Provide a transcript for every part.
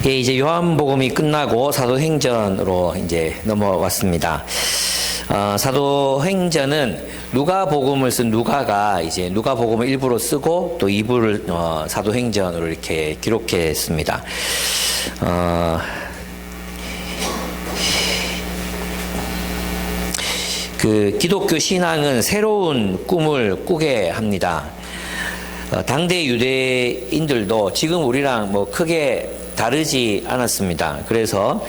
예, 이제 요한복음이 끝나고 사도행전으로 이제 넘어왔습니다. 사도행전은 누가복음을 쓴 누가가 이제 누가복음을 일부로 쓰고 또 2부를 사도행전으로 이렇게 기록했습니다. 그 기독교 신앙은 새로운 꿈을 꾸게 합니다. 당대 유대인들도 지금 우리랑 뭐 크게 다르지 않았습니다. 그래서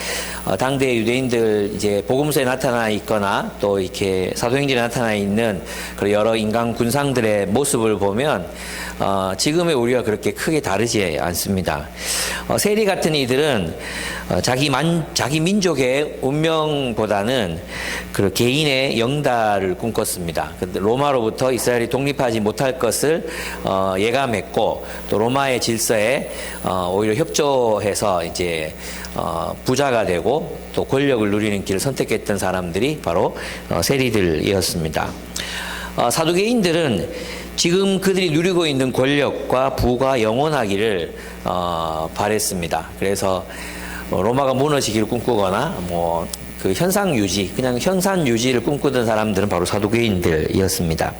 당대 유대인들 이제 복음서에 나타나 있거나 또 이렇게 사도행전에 나타나 있는 그런 여러 인간 군상들의 모습을 보면 지금의 우리가 그렇게 크게 다르지 않습니다. 세리 같은 이들은 자기 민족의 운명보다는 그 개인의 영달을 꿈꿨습니다. 근데 로마로부터 이스라엘이 독립하지 못할 것을 예감했고 또 로마의 질서에 오히려 협조해서 이제 부자가 되고 또 권력을 누리는 길을 선택했던 사람들이 바로 세리들이었습니다. 사두개인들은 지금 그들이 누리고 있는 권력과 부가 영원하기를 바랬습니다. 그래서 로마가 무너지기를 꿈꾸거나 뭐 그 현상 유지, 그냥 현상 유지를 꿈꾸던 사람들은 바로 사두개인들이었습니다.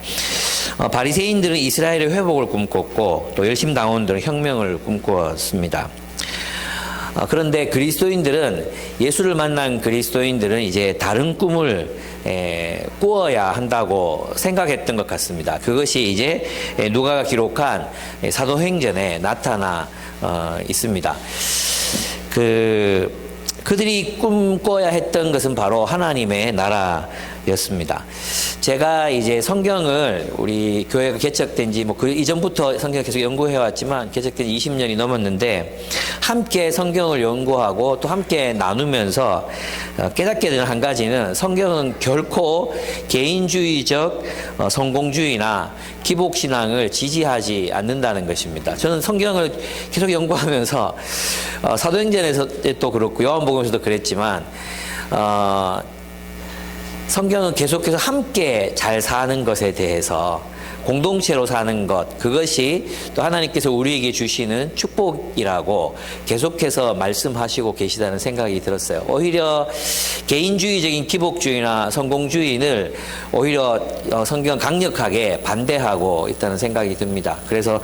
바리새인들은 이스라엘의 회복을 꿈꿨고 또 열심당원들은 혁명을 꿈꾸었습니다. 그런데 그리스도인들은 예수를 만난 그리스도인들은 이제 다른 꿈을 꾸어야 한다고 생각했던 것 같습니다. 그것이 이제 누가가 기록한 사도행전에 나타나 있습니다. 그들이 꿈꿔야 했던 것은 바로 하나님의 나라였습니다. 제가 이제 성경을 우리 교회가 개척된 지 뭐 그 이전부터 성경을 계속 연구해 왔지만 개척된 지 20년이 넘었는데 함께 성경을 연구하고 또 함께 나누면서 깨닫게 되는 한 가지는 성경은 결코 개인주의적 성공주의나 기복신앙을 지지하지 않는다는 것입니다. 저는 성경을 계속 연구하면서 사도행전에서도 그렇고 요한복음에서도 그랬지만 성경은 계속해서 함께 잘 사는 것에 대해서 공동체로 사는 것, 그것이 또 하나님께서 우리에게 주시는 축복이라고 계속해서 말씀하시고 계시다는 생각이 들었어요. 오히려 개인주의적인 기복주의나 성공주의를 오히려 성경은 강력하게 반대하고 있다는 생각이 듭니다. 그래서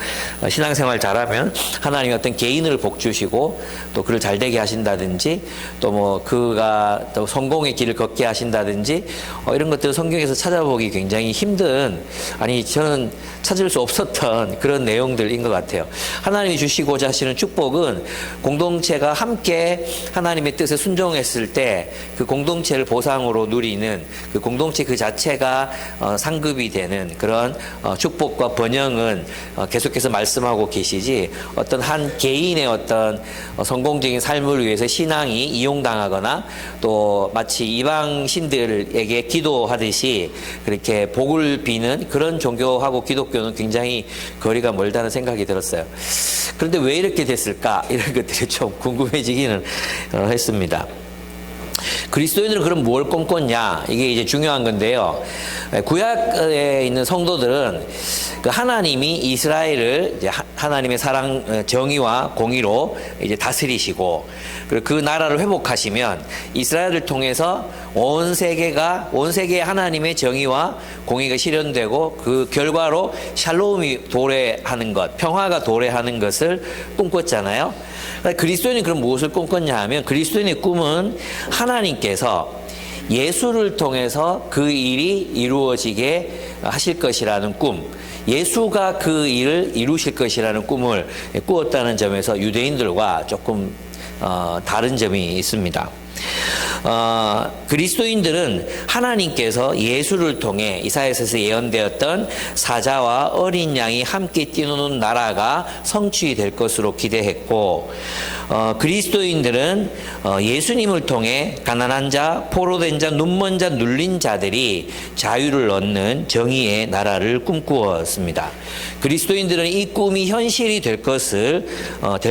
신앙생활 잘하면 하나님이 어떤 개인을 복 주시고 또 그를 잘되게 하신다든지 또 뭐 그가 또 성공의 길을 걷게 하신다든지 이런 것들을 성경에서 찾아보기 굉장히 힘든, 아니 저는 찾을 수 없었던 그런 내용들인 것 같아요. 하나님이 주시고자 하시는 축복은 공동체가 함께 하나님의 뜻에 순종했을 때 그 공동체를 보상으로 누리는 그 공동체 그 자체가 상급이 되는 그런 축복과 번영은 계속해서 말씀하고 계시지, 어떤 한 개인의 어떤 성공적인 삶을 위해서 신앙이 이용당하거나 또 마치 이방신들에게 기도하듯이 그렇게 복을 비는 그런 종교하고 기독교는 굉장히 거리가 멀다는 생각이 들었어요. 그런데 왜 이렇게 됐을까? 이런 것들이 좀 궁금해지기는 했습니다. 그리스도인들은 그럼 뭘 꿈꿨냐? 이게 이제 중요한 건데요. 구약에 있는 성도들은 그 하나님이 이스라엘을 이제 하나님의 사랑, 정의와 공의로 이제 다스리시고, 그리고 그 나라를 회복하시면 이스라엘을 통해서 온 세계에 하나님의 정의와 공의가 실현되고 그 결과로 샬롬이 도래하는 것, 평화가 도래하는 것을 꿈꿨잖아요. 그리스도인이 그럼 무엇을 꿈꿨냐 하면, 그리스도인의 꿈은 하나님께서 예수를 통해서 그 일이 이루어지게 하실 것이라는 꿈, 예수가 그 일을 이루실 것이라는 꿈을 꾸었다는 점에서 유대인들과 조금 다른 점이 있습니다. 그리스도인들은 하나님께서 예수를 통해 이사야서에서 예언되었던 사자와 어린 양이 함께 뛰노는 나라가 성취될 것으로 기대했고, 그리스도인들은 예수님을 통해 가난한 자, 포로된 자, 눈먼 자, 눌린 자들이 자유를 얻는 정의의 나라를 꿈꾸었습니다. 그리스도인들은 이 꿈이 현실이 될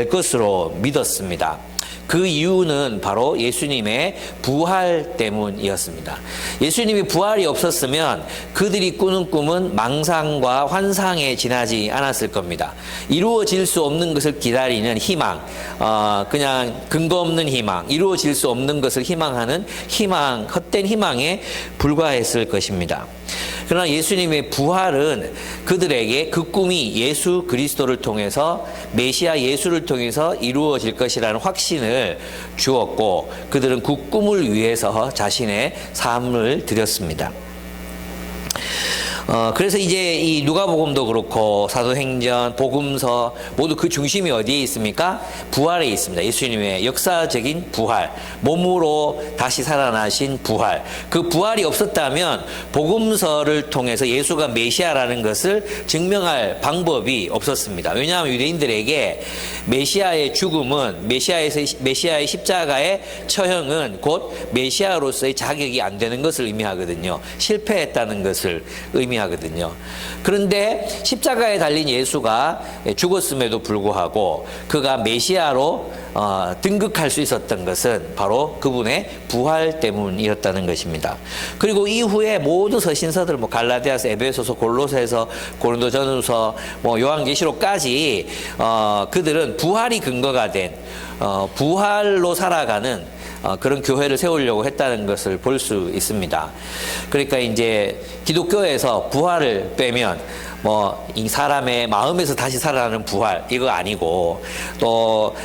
것으로 믿었습니다. 그 이유는 바로 예수님의 부활 때문이었습니다. 예수님이 부활이 없었으면 그들이 꾸는 꿈은 망상과 환상에 지나지 않았을 겁니다. 이루어질 수 없는 것을 기다리는 희망, 그냥 근거 없는 희망, 이루어질 수 없는 것을 희망하는 희망, 헛된 희망에 불과했을 것입니다. 그러나 예수님의 부활은 그들에게 그 꿈이 예수 그리스도를 통해서, 메시아 예수를 통해서 이루어질 것이라는 확신을 주었고, 그들은 그 꿈을 위해서 자신의 삶을 드렸습니다. 그래서 이제 이 누가복음도 그렇고 사도행전, 복음서 모두 그 중심이 어디에 있습니까? 부활에 있습니다. 예수님의 역사적인 부활, 몸으로 다시 살아나신 부활. 그 부활이 없었다면 복음서를 통해서 예수가 메시아라는 것을 증명할 방법이 없었습니다. 왜냐하면 유대인들에게 메시아의 죽음은, 메시아의 십자가의 처형은 곧 메시아로서의 자격이 안 되는 것을 의미하거든요. 실패했다는 것을 의미하거든요. 그런데 십자가에 달린 예수가 죽었음에도 불구하고 그가 메시아로 등극할 수 있었던 것은 바로 그분의 부활 때문이었다는 것입니다. 그리고 이후에 모든 서신서들, 갈라디아서, 에베소서, 골로새서, 고린도전후서, 요한계시록까지 그들은 부활이 근거가 된 부활로 살아가는 그런 교회를 세우려고 했다는 것을 볼 수 있습니다. 그러니까 이제 기독교에서 부활을 빼면 이 사람의 마음에서 다시 살아나는 부활, 이거 아니고, 또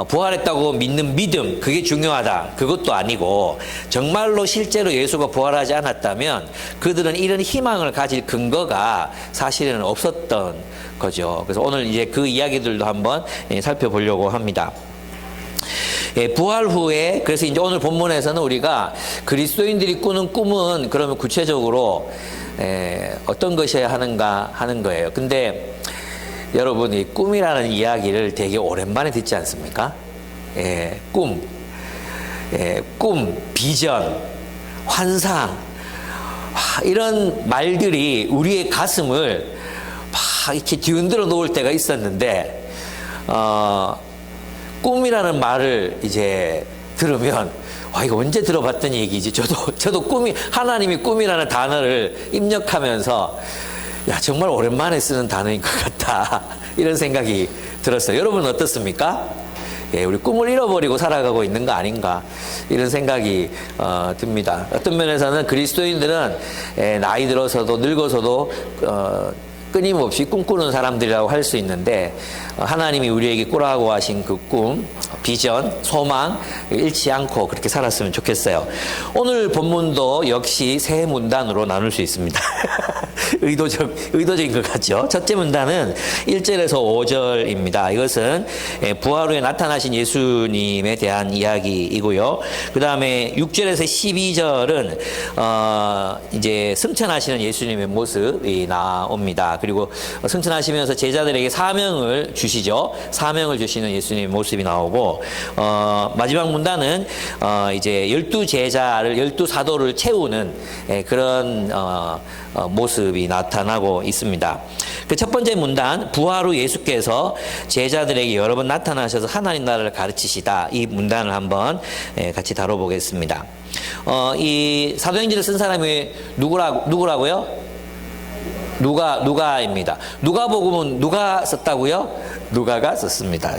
부활했다고 믿는 믿음, 그게 중요하다, 그것도 아니고, 정말로 실제로 예수가 부활하지 않았다면 그들은 이런 희망을 가질 근거가 사실은 없었던 거죠. 그래서 오늘 이제 그 이야기들도 한번 살펴보려고 합니다. 부활 후에, 그래서 이제 오늘 본문에서는 우리가 그리스도인들이 꾸는 꿈은 그러면 구체적으로 어떤 것이어야 하는가 하는 거예요. 근데 여러분, 이 꿈이라는 이야기를 되게 오랜만에 듣지 않습니까? 꿈, 비전, 환상, 이런 말들이 우리의 가슴을 막 이렇게 뒤흔들어 놓을 때가 있었는데, 꿈이라는 말을 이제 들으면, 이거 언제 들어봤던 얘기지? 저도 꿈이, 하나님이 꿈이라는 단어를 입력하면서, 정말 오랜만에 쓰는 단어인 것 같다, 이런 생각이 들었어요. 여러분 어떻습니까? 우리 꿈을 잃어버리고 살아가고 있는 거 아닌가, 이런 생각이 듭니다. 어떤 면에서는 그리스도인들은 나이 들어서도 늙어서도 끊임없이 꿈꾸는 사람들이라고 할 수 있는데, 하나님이 우리에게 꾸라고 하신 그 꿈, 비전, 소망 잃지 않고 그렇게 살았으면 좋겠어요. 오늘 본문도 역시 세 문단으로 나눌 수 있습니다. 의도적인 것 같죠? 첫째 문단은 1절에서 5절입니다. 이것은 부활 후에 나타나신 예수님에 대한 이야기이고요. 그 다음에 6절에서 12절은 이제 승천하시는 예수님의 모습이 나옵니다. 그리고 승천하시면서 제자들에게 사명을 주시죠. 사명을 주시는 예수님의 모습이 나오고, 마지막 문단은 이제 12제자를, 12사도를 채우는 그런 모습이 나타나고 있습니다. 그 첫 번째 문단, 부활 후 예수께서 제자들에게 여러 번 나타나셔서 하나님 나라를 가르치시다, 이 문단을 한번 같이 다뤄보겠습니다. 이 사도행전을 쓴 사람이 누구라고요? 누가입니다. 누가복음은 누가 썼다고요? 누가가 썼습니다.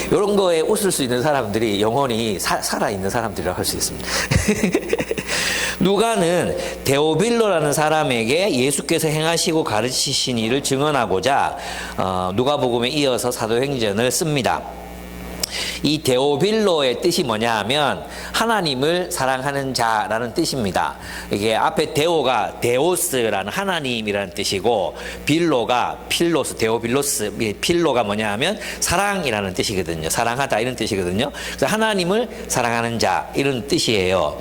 이런 거에 웃을 수 있는 사람들이 영혼이 살아있는 사람들이라고 할 수 있습니다. 누가는 데오빌로라는 사람에게 예수께서 행하시고 가르치신 일을 증언하고자 누가복음에 이어서 사도행전을 씁니다. 이 데오빌로의 뜻이 뭐냐 하면 하나님을 사랑하는 자라는 뜻입니다. 이게 앞에 데오가 데오스라는 하나님이라는 뜻이고, 빌로가 필로스, 데오빌로스, 필로가 뭐냐 하면 사랑이라는 뜻이거든요. 사랑하다, 이런 뜻이거든요. 그래서 하나님을 사랑하는 자, 이런 뜻이에요.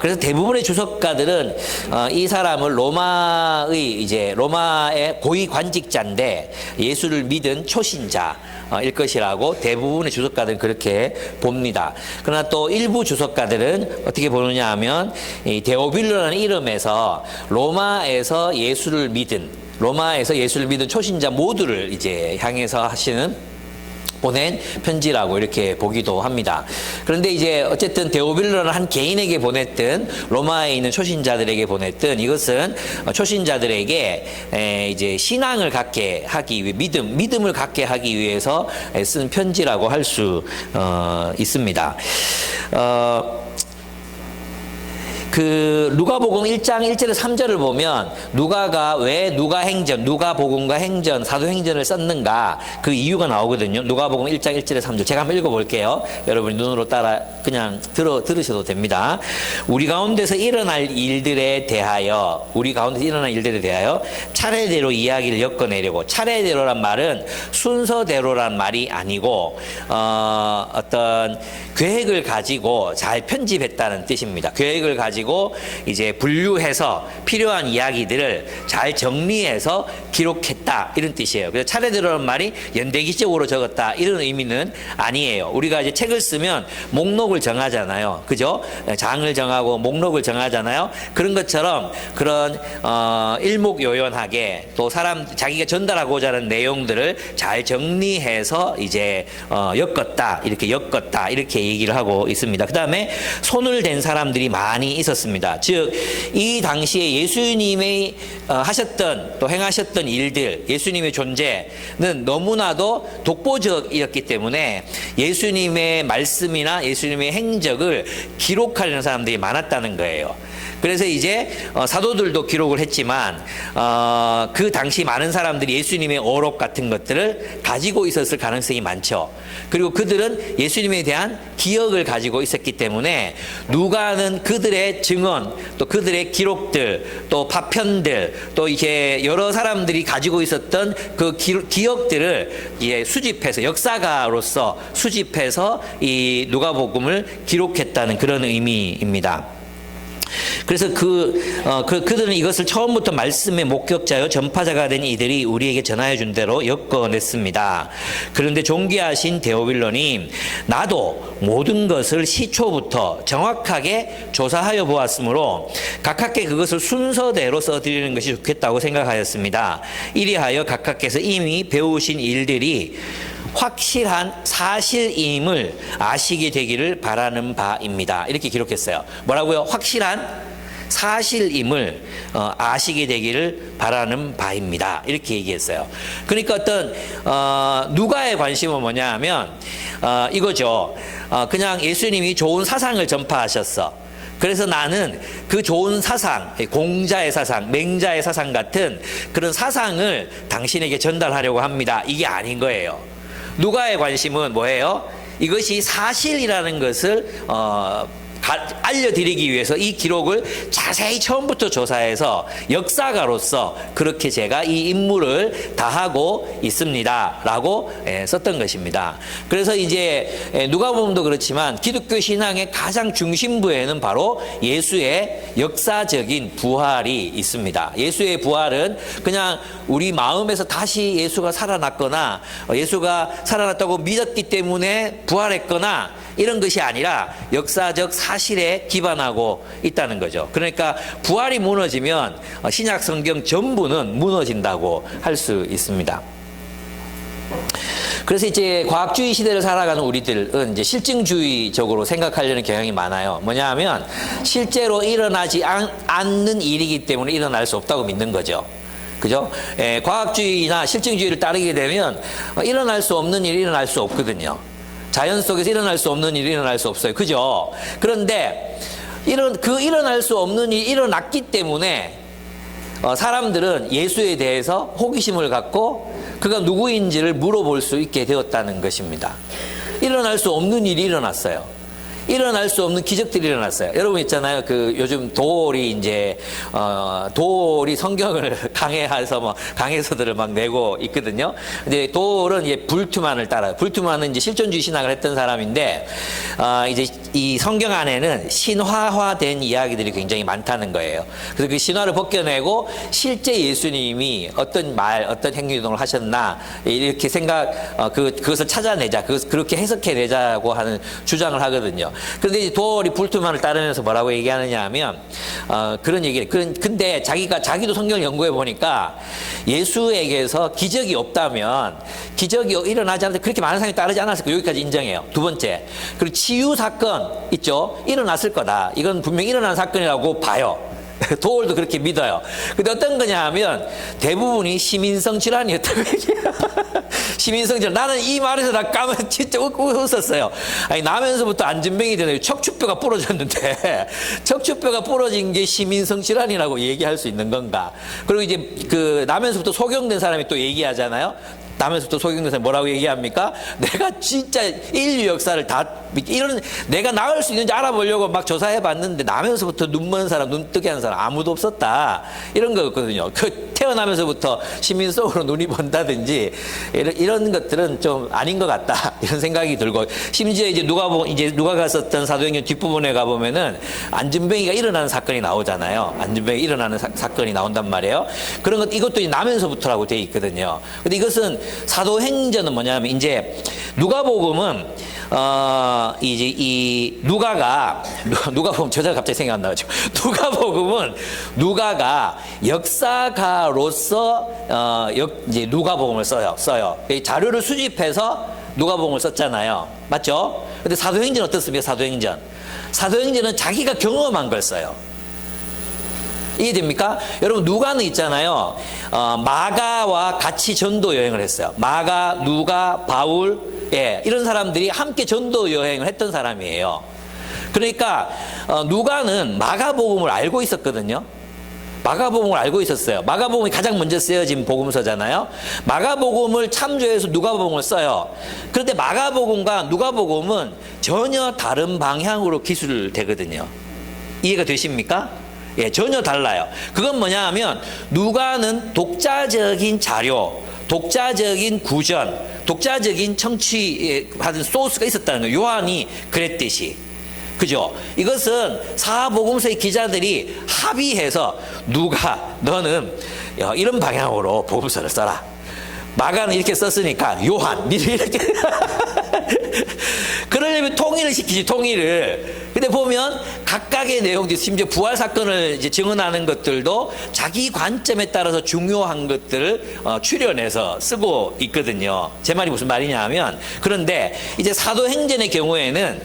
그래서 대부분의 주석가들은 이 사람을 로마의 고위 관직자인데 예수를 믿은 초신자 일 것이라고 대부분의 주석가들은 그렇게 봅니다. 그러나 또 일부 주석가들은 어떻게 보느냐 하면 이 데오빌로라는 이름에서 로마에서 예수를 믿은 초신자 모두를 이제 향해서 하시는 보낸 편지라고 이렇게 보기도 합니다. 그런데 이제 어쨌든 데오빌로는 한 개인에게 보냈든 로마에 있는 초신자들에게 보냈든 이것은 초신자들에게 이제 신앙을 갖게 하기 위해 믿음을 갖게 하기 위해서 쓴 편지라고 할 수 있습니다. 그 누가복음 1장 1절에서 3절을 보면 누가가 왜 누가복음과 행전, 사도행전을 썼는가 그 이유가 나오거든요. 누가복음 1장 1절에서 3절 제가 한번 읽어볼게요. 여러분이 눈으로 따라 그냥 들으셔도 됩니다. 우리 가운데서 일어날 일들에 대하여 차례대로 이야기를 엮어내려고, 차례대로란 말은 순서대로란 말이 아니고 어떤 계획을 가지고 잘 편집했다는 뜻입니다. 계획을 가지고 이제 분류해서 필요한 이야기들을 잘 정리해서 기록했다 이런 뜻이에요. 그래서 차례대로라는 말이 연대기적으로 적었다 이런 의미는 아니에요. 우리가 이제 책을 쓰면 목록을 정하잖아요. 그죠? 장을 정하고 목록을 정하잖아요. 그런 것처럼 그런 일목요연하게 또 자기가 전달하고자 하는 내용들을 잘 정리해서 이제 엮었다 이렇게 얘기를 하고 있습니다. 그 다음에 손을 댄 사람들이 많이 있었습니다. 즉 이 당시에 예수님이 하셨던 또 행하셨던 일들, 예수님의 존재는 너무나도 독보적이었기 때문에 예수님의 말씀이나 예수님의 행적을 기록하려는 사람들이 많았다는 거예요. 그래서 이제 사도들도 기록을 했지만 그 당시 많은 사람들이 예수님의 어록 같은 것들을 가지고 있었을 가능성이 많죠. 그리고 그들은 예수님에 대한 기억을 가지고 있었기 때문에 누가는 그들의 증언, 또 그들의 기록들, 또 파편들, 또 이게 여러 사람들이 가지고 있었던 그 기억들을 이제 수집해서 역사가로서 수집해서 이 누가복음을 기록했다는 그런 의미입니다. 그래서 그들은 이것을 처음부터 말씀의 목격자요 전파자가 된 이들이 우리에게 전하여 준 대로 엮어냈습니다. 그런데 존귀하신 데오빌로님, 나도 모든 것을 시초부터 정확하게 조사하여 보았으므로 각하께 그것을 순서대로 써드리는 것이 좋겠다고 생각하였습니다. 이리하여 각하께서 이미 배우신 일들이 확실한 사실임을 아시게 되기를 바라는 바입니다. 이렇게 기록했어요. 뭐라고요? 확실한 사실임을 아시게 되기를 바라는 바입니다. 이렇게 얘기했어요. 그러니까 어떤 누가의 관심은 뭐냐 하면 이거죠. 그냥 예수님이 좋은 사상을 전파하셨어. 그래서 나는 그 좋은 사상, 공자의 사상, 맹자의 사상 같은 그런 사상을 당신에게 전달하려고 합니다. 이게 아닌 거예요. 누가의 관심은 뭐예요? 이것이 사실이라는 것을 알려드리기 위해서 이 기록을 자세히 처음부터 조사해서 역사가로서 그렇게 제가 이 임무를 다하고 있습니다 라고 썼던 것입니다. 그래서 이제 누가복음도 그렇지만 기독교 신앙의 가장 중심부에는 바로 예수의 역사적인 부활이 있습니다. 예수의 부활은 그냥 우리 마음에서 다시 예수가 살아났거나 예수가 살아났다고 믿었기 때문에 부활했거나 이런 것이 아니라 역사적 사실에 기반하고 있다는 거죠. 그러니까 부활이 무너지면 신약 성경 전부는 무너진다고 할 수 있습니다. 그래서 이제 과학주의 시대를 살아가는 우리들은 이제 실증주의적으로 생각하려는 경향이 많아요. 뭐냐 하면 실제로 일어나지 않는 일이기 때문에 일어날 수 없다고 믿는 거죠. 그죠? 과학주의나 실증주의를 따르게 되면 일어날 수 없는 일이 일어날 수 없거든요. 자연 속에서 일어날 수 없는 일이 일어날 수 없어요. 그죠? 그런데 일어날 수 없는 일이 일어났기 때문에 사람들은 예수에 대해서 호기심을 갖고 그가 누구인지를 물어볼 수 있게 되었다는 것입니다. 일어날 수 없는 일이 일어났어요. 일어날 수 없는 기적들이 일어났어요. 여러분 있잖아요. 그 요즘 도올이 이제 도올이 성경을 강해해서 뭐 강해서들을 막 내고 있거든요. 근데 도올은 이제 불투만을 따라요. 불투만은 이제 실존주의 신학을 했던 사람인데 이제 이 성경 안에는 신화화된 이야기들이 굉장히 많다는 거예요. 그래서 그 신화를 벗겨내고 실제 예수님이 어떤 말, 어떤 행동을 하셨나 이렇게 그것을 찾아내자, 그렇게 해석해내자고 하는 주장을 하거든요. 그런데 이제 돌이 불투만을 따르면서 뭐라고 얘기하느냐 하면, 그런 얘기를, 근데 자기도 성경을 연구해 보니까 예수에게서 기적이 없다면, 기적이 일어나지 않는데 그렇게 많은 사람이 따르지 않았을 거 여기까지 인정해요. 두 번째. 그리고 치유 사건 있죠? 일어났을 거다. 이건 분명히 일어난 사건이라고 봐요. 돌도 그렇게 믿어요. 근데 어떤 거냐 하면 대부분이 시민성 질환이었다고 얘기해요. 시민성 질환. 나는 이 말에서 다 까면 진짜 웃었어요. 아니, 나면서부터 안전병이 되네요. 척추뼈가 부러졌는데 척추뼈가 부러진 게 시민성 질환이라고 얘기할 수 있는 건가. 그리고 이제 나면서부터 소경된 사람이 또 얘기하잖아요. 나면서부터 소경된 사람이 뭐라고 얘기합니까? 내가 진짜 인류 역사를 내가 나을 수 있는지 알아보려고 막 조사해 봤는데 나면서부터 눈 먼 사람, 눈 뜨게 한 사람 아무도 없었다. 이런 거였거든요. 태어나면서부터 시민성으로 눈이 번다든지 이런 것들은 좀 아닌 것 같다. 이런 생각이 들고, 심지어 이제 누가가 썼던 사도행전 뒷부분에 가보면은 안전병이가 일어나는 사건이 나오잖아요. 안전병이 일어나는 사건이 나온단 말이에요. 그런 것, 이것도 나면서부터라고 돼 있거든요. 근데 이것은 사도행전은 뭐냐면, 이제 누가복음은 이제 이 누가복음 저자가 갑자기 생각 안 나가지고, 누가복음은 누가가 역사가로서 이제 누가복음을 써요. 자료를 수집해서 누가복음을 썼잖아요. 맞죠? 근데 사도행전은 어떻습니까? 사도행전은 자기가 경험한 걸 써요. 이해됩니까? 여러분, 누가는 있잖아요. 마가와 같이 전도 여행을 했어요. 마가, 누가, 바울, 이런 사람들이 함께 전도 여행을 했던 사람이에요. 그러니까 누가는 마가복음을 알고 있었거든요. 마가복음을 알고 있었어요. 마가복음이 가장 먼저 쓰여진 복음서잖아요. 마가복음을 참조해서 누가복음을 써요. 그런데 마가복음과 누가복음은 전혀 다른 방향으로 기술되거든요. 이해가 되십니까? 전혀 달라요. 그건 뭐냐 하면, 누가는 독자적인 자료, 독자적인 구전, 독자적인 청취받은 소스가 있었다는 거예요. 요한이 그랬듯이. 그죠? 이것은 사복음서의 기자들이 합의해서, 누가, 너는 이런 방향으로 복음서를 써라. 마가는 이렇게 썼으니까 요한, 니는 이렇게. 그러려면 통일을 시키지, 통일을. 근데 보면 각각의 내용들, 심지어 부활 사건을 이제 증언하는 것들도 자기 관점에 따라서 중요한 것들을 추려내서 쓰고 있거든요. 제 말이 무슨 말이냐 하면, 그런데 이제 사도행전의 경우에는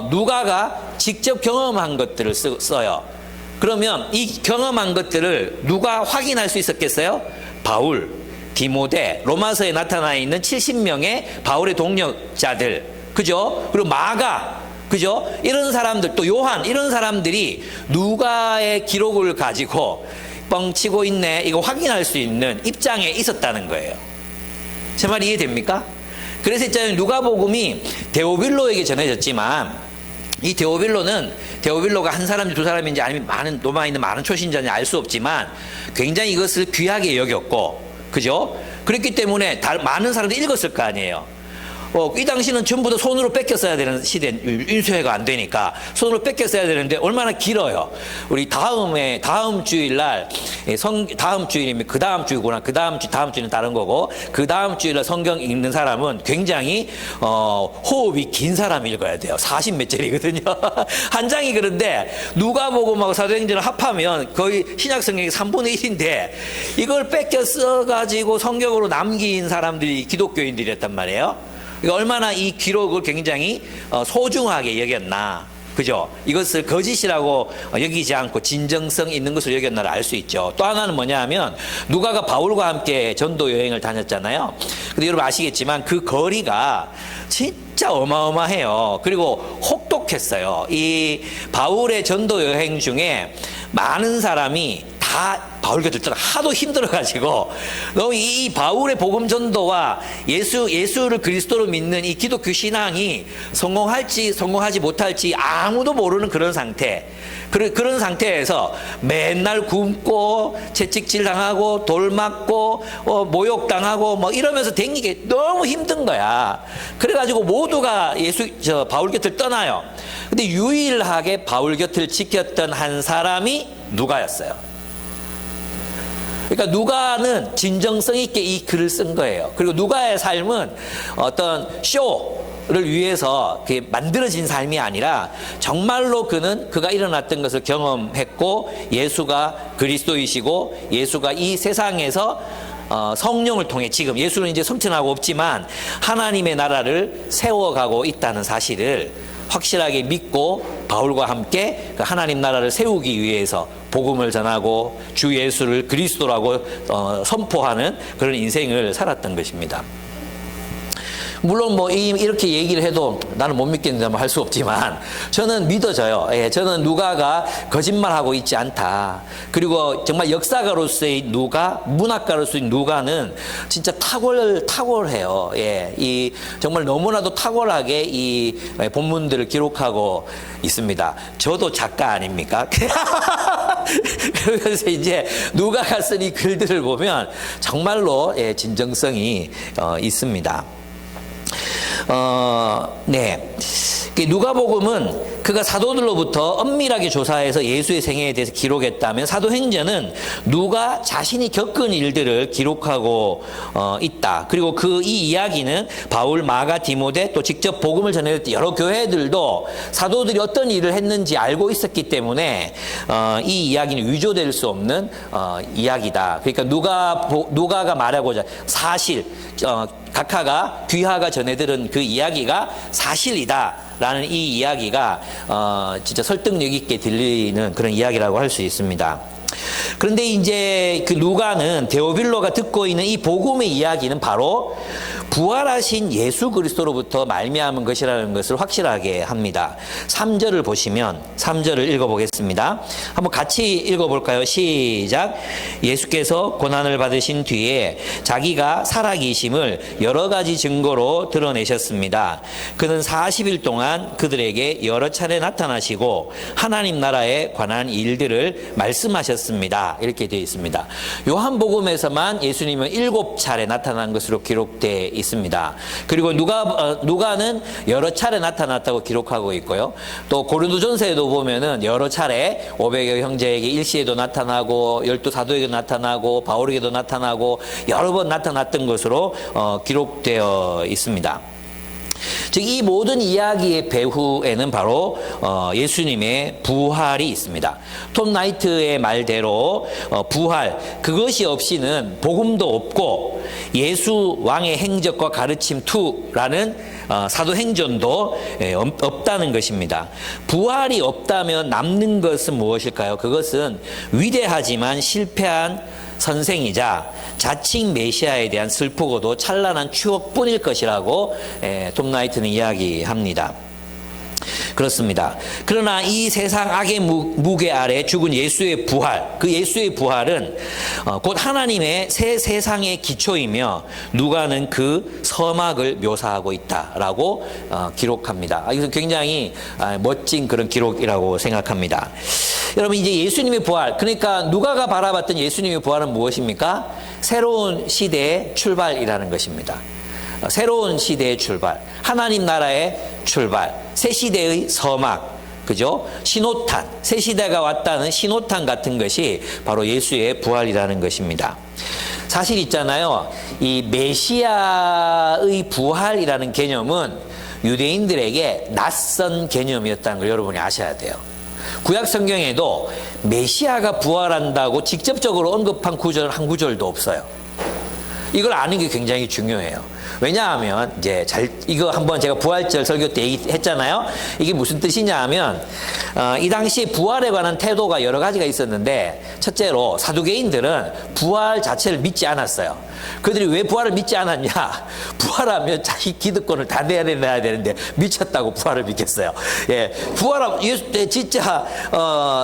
누가가 직접 경험한 것들을 써요. 그러면 이 경험한 것들을 누가 확인할 수 있었겠어요? 바울, 디모데, 로마서에 나타나 있는 70명의 바울의 동역자들, 그죠? 그리고 마가, 그죠? 이런 사람들, 또 요한, 이런 사람들이 누가의 기록을 가지고 뻥치고 있네, 이거 확인할 수 있는 입장에 있었다는 거예요. 제 말이 이해됩니까? 그래서 있잖아요, 누가복음이 데오빌로에게 전해졌지만, 이 데오빌로가 한 사람인지 두 사람인지 아니면 로마에 있는 많은 초신자인지 알 수 없지만 굉장히 이것을 귀하게 여겼고, 그죠? 그렇기 때문에 많은 사람들이 읽었을 거 아니에요. 이 당시는 전부 다 손으로 뺏겼어야 되는 시대, 인쇄가 안 되니까 손으로 뺏겼어야 되는데 얼마나 길어요. 우리 다음 주일날, 다음 주일이면 그 다음 주이구나. 다음 주는 다른 거고, 그 다음 주일날 성경 읽는 사람은 굉장히, 호흡이 긴 사람이 읽어야 돼요. 40몇 절이거든요. 한 장이. 그런데 누가복음하고 사도행전을 합하면 거의 신약 성경의 3분의 1인데 이걸 뺏겨 써가지고 성경으로 남긴 사람들이 기독교인들이었단 말이에요. 얼마나 이 기록을 굉장히 소중하게 여겼나, 그죠? 이것을 거짓이라고 여기지 않고 진정성 있는 것을 여겼나를 알 수 있죠. 또 하나는 뭐냐 하면, 누가가 바울과 함께 전도 여행을 다녔잖아요. 근데 여러분 아시겠지만 그 거리가 진짜 어마어마해요. 그리고 혹독했어요. 이 바울의 전도 여행 중에 많은 사람이 다 바울 곁을 떠나 하도 힘들어가지고, 너무 이 바울의 복음 전도와 예수를 그리스도로 믿는 이 기독교 신앙이 성공할지 성공하지 못할지 아무도 모르는 그런 상태. 그런 상태에서 맨날 굶고 채찍질 당하고 돌 맞고 모욕 당하고 뭐 이러면서 댕기게 너무 힘든 거야. 그래가지고 모두가 바울 곁을 떠나요. 근데 유일하게 바울 곁을 지켰던 한 사람이 누가였어요. 그러니까 누가는 진정성 있게 이 글을 쓴 거예요. 그리고 누가의 삶은 어떤 를 위해서 만들어진 삶이 아니라 정말로 그가 일어났던 것을 경험했고 예수가 그리스도이시고 예수가 이 세상에서 성령을 통해 지금 예수는 이제 성천하고 없지만 하나님의 나라를 세워가고 있다는 사실을 확실하게 믿고 바울과 함께 그 하나님 나라를 세우기 위해서 복음을 전하고 주 예수를 그리스도라고 선포하는 그런 인생을 살았던 것입니다. 물론 뭐 이렇게 얘기를 해도 나는 못 믿겠는데 할 수 없지만 저는 믿어져요. 예, 저는 누가가 거짓말하고 있지 않다. 그리고 정말 역사가로서의 누가, 문학가로서의 누가는 진짜 탁월해요. 예, 이 정말 너무나도 탁월하게 이 본문들을 기록하고 있습니다. 저도 작가 아닙니까? 그래서 이제 누가가 쓴 이 글들을 보면 정말로 진정성이 있습니다. 네. 누가복음은 그가 사도들로부터 엄밀하게 조사해서 예수의 생애에 대해서 기록했다면 사도행전은 누가 자신이 겪은 일들을 기록하고 있다. 그리고 이 이야기는 바울, 마가, 디모데 또 직접 복음을 전해줬던 여러 교회들도 사도들이 어떤 일을 했는지 알고 있었기 때문에 이 이야기는 위조될 수 없는 이야기다. 그러니까 누가가 말하고자 사실 각하가 귀하가 전해들은 그 이야기가 사실이다. 라는 이 이야기가 진짜 설득력 있게 들리는 그런 이야기라고 할 수 있습니다. 그런데 이제 그 누가는 데오빌로가 듣고 있는 이 복음의 이야기는 바로 부활하신 예수 그리스도로부터 말미암은 것이라는 것을 확실하게 합니다. 3절을 보시면 3절을 읽어보겠습니다. 한번 같이 읽어볼까요? 시작. 예수께서 고난을 받으신 뒤에 자기가 살아계심을 여러 가지 증거로 드러내셨습니다. 그는 40일 동안 그들에게 여러 차례 나타나시고 하나님 나라에 관한 일들을 말씀하셨습니다. 이렇게 되어 있습니다. 요한복음에서만 예수님은 7차례 나타난 것으로 기록되어 있습니다. 그리고 누가는 여러 차례 나타났다고 기록하고 있고요. 또 고린도전서에도 보면은 여러 차례 500여 형제에게 일시에도 나타나고 12사도에게도 나타나고 바울에게도 나타나고 여러 번 나타났던 것으로 기록되어 있습니다. 즉 이 모든 이야기의 배후에는 바로 예수님의 부활이 있습니다. 톰 나이트의 말대로 부활, 그것이 없이는 복음도 없고 예수 왕의 행적과 가르침 2라는 사도행전도 없다는 것입니다. 부활이 없다면 남는 것은 무엇일까요? 그것은 위대하지만 실패한 선생이자 자칭 메시아에 대한 슬프고도 찬란한 추억뿐일 것이라고 톰 나이트는 이야기합니다. 그렇습니다. 그러나 이 세상 악의 무게 아래 죽은 예수의 부활, 그 예수의 부활은 곧 하나님의 새 세상의 기초이며 누가는 그 서막을 묘사하고 있다라고 기록합니다. 이것은 굉장히 멋진 그런 기록이라고 생각합니다. 여러분 이제 예수님의 부활, 그러니까 누가가 바라봤던 예수님의 부활은 무엇입니까? 새로운 시대의 출발이라는 것입니다. 새로운 시대의 출발, 하나님 나라의 출발, 새 시대의 서막, 그죠? 신호탄, 새 시대가 왔다는 신호탄 같은 것이 바로 예수의 부활이라는 것입니다. 사실 있잖아요. 이 메시아의 부활이라는 개념은 유대인들에게 낯선 개념이었다는 걸 여러분이 아셔야 돼요. 구약 성경에도 메시아가 부활한다고 직접적으로 언급한 구절 한 구절도 없어요. 이걸 아는 게 굉장히 중요해요. 왜냐하면 이거 한번 제가 부활절 설교 때 얘기했잖아요. 이게 무슨 뜻이냐 하면 이 당시에 부활에 관한 태도가 여러 가지가 있었는데 첫째로 사두개인들은 부활 자체를 믿지 않았어요. 그들이 왜 부활을 믿지 않았냐? 부활하면 자기 기득권을 다 내야 되는데 미쳤다고 부활을 믿겠어요. 예, 진짜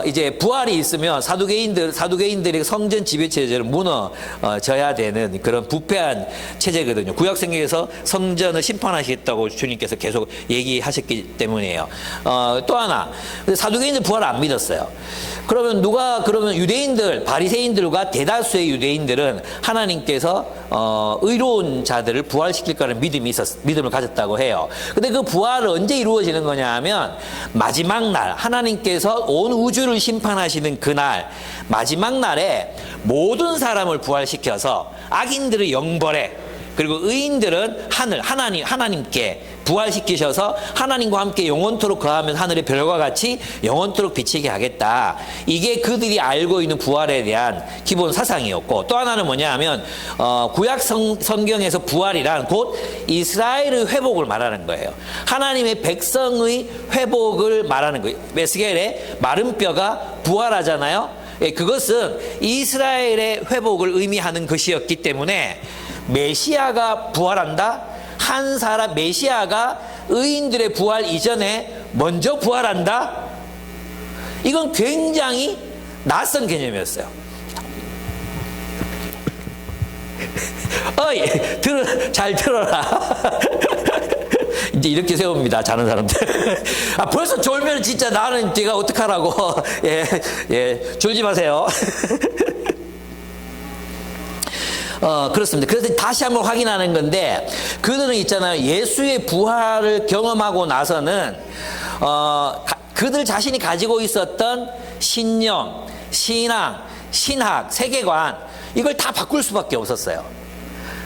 이제 부활이 있으면 사두개인들이 성전 지배 체제를 무너져야 되는 그런 부패한 체제거든요. 구약 성경에서 성전을 심판하시겠다고 주님께서 계속 얘기하셨기 때문이에요. 또 하나, 사두개인들 부활을 안 믿었어요. 그러면 유대인들, 바리새인들과 대다수의 유대인들은 하나님께서 의로운 자들을 부활시킬 거라는 믿음을 가졌다고 해요. 근데 그 부활은 언제 이루어지는 거냐 하면 마지막 날, 하나님께서 온 우주를 심판하시는 그날, 마지막 날에 모든 사람을 부활시켜서 악인들의 영벌에 그리고 의인들은 하나님께 부활시키셔서 하나님과 함께 영원토록 거하면 하늘의 별과 같이 영원토록 비치게 하겠다. 이게 그들이 알고 있는 부활에 대한 기본 사상이었고, 또 하나는 뭐냐 하면 구약 성경에서 부활이란 곧 이스라엘의 회복을 말하는 거예요. 하나님의 백성의 회복을 말하는 거예요. 에스겔에 마른 뼈가 부활하잖아요. 그것은 이스라엘의 회복을 의미하는 것이었기 때문에 메시아가 부활한다? 한 사람, 메시아가 의인들의 부활 이전에 먼저 부활한다? 이건 굉장히 낯선 개념이었어요. 어이, 잘 들어라. 이제 이렇게 세웁니다, 자는 사람들. 아, 벌써 졸면 진짜 나는 제가 어떡하라고. 졸지 마세요. 그렇습니다. 그래서 다시 한번 확인하는 건데, 그들은 있잖아요. 예수의 부활을 경험하고 나서는, 그들 자신이 가지고 있었던 신념, 신앙, 신학, 세계관, 이걸 다 바꿀 수밖에 없었어요.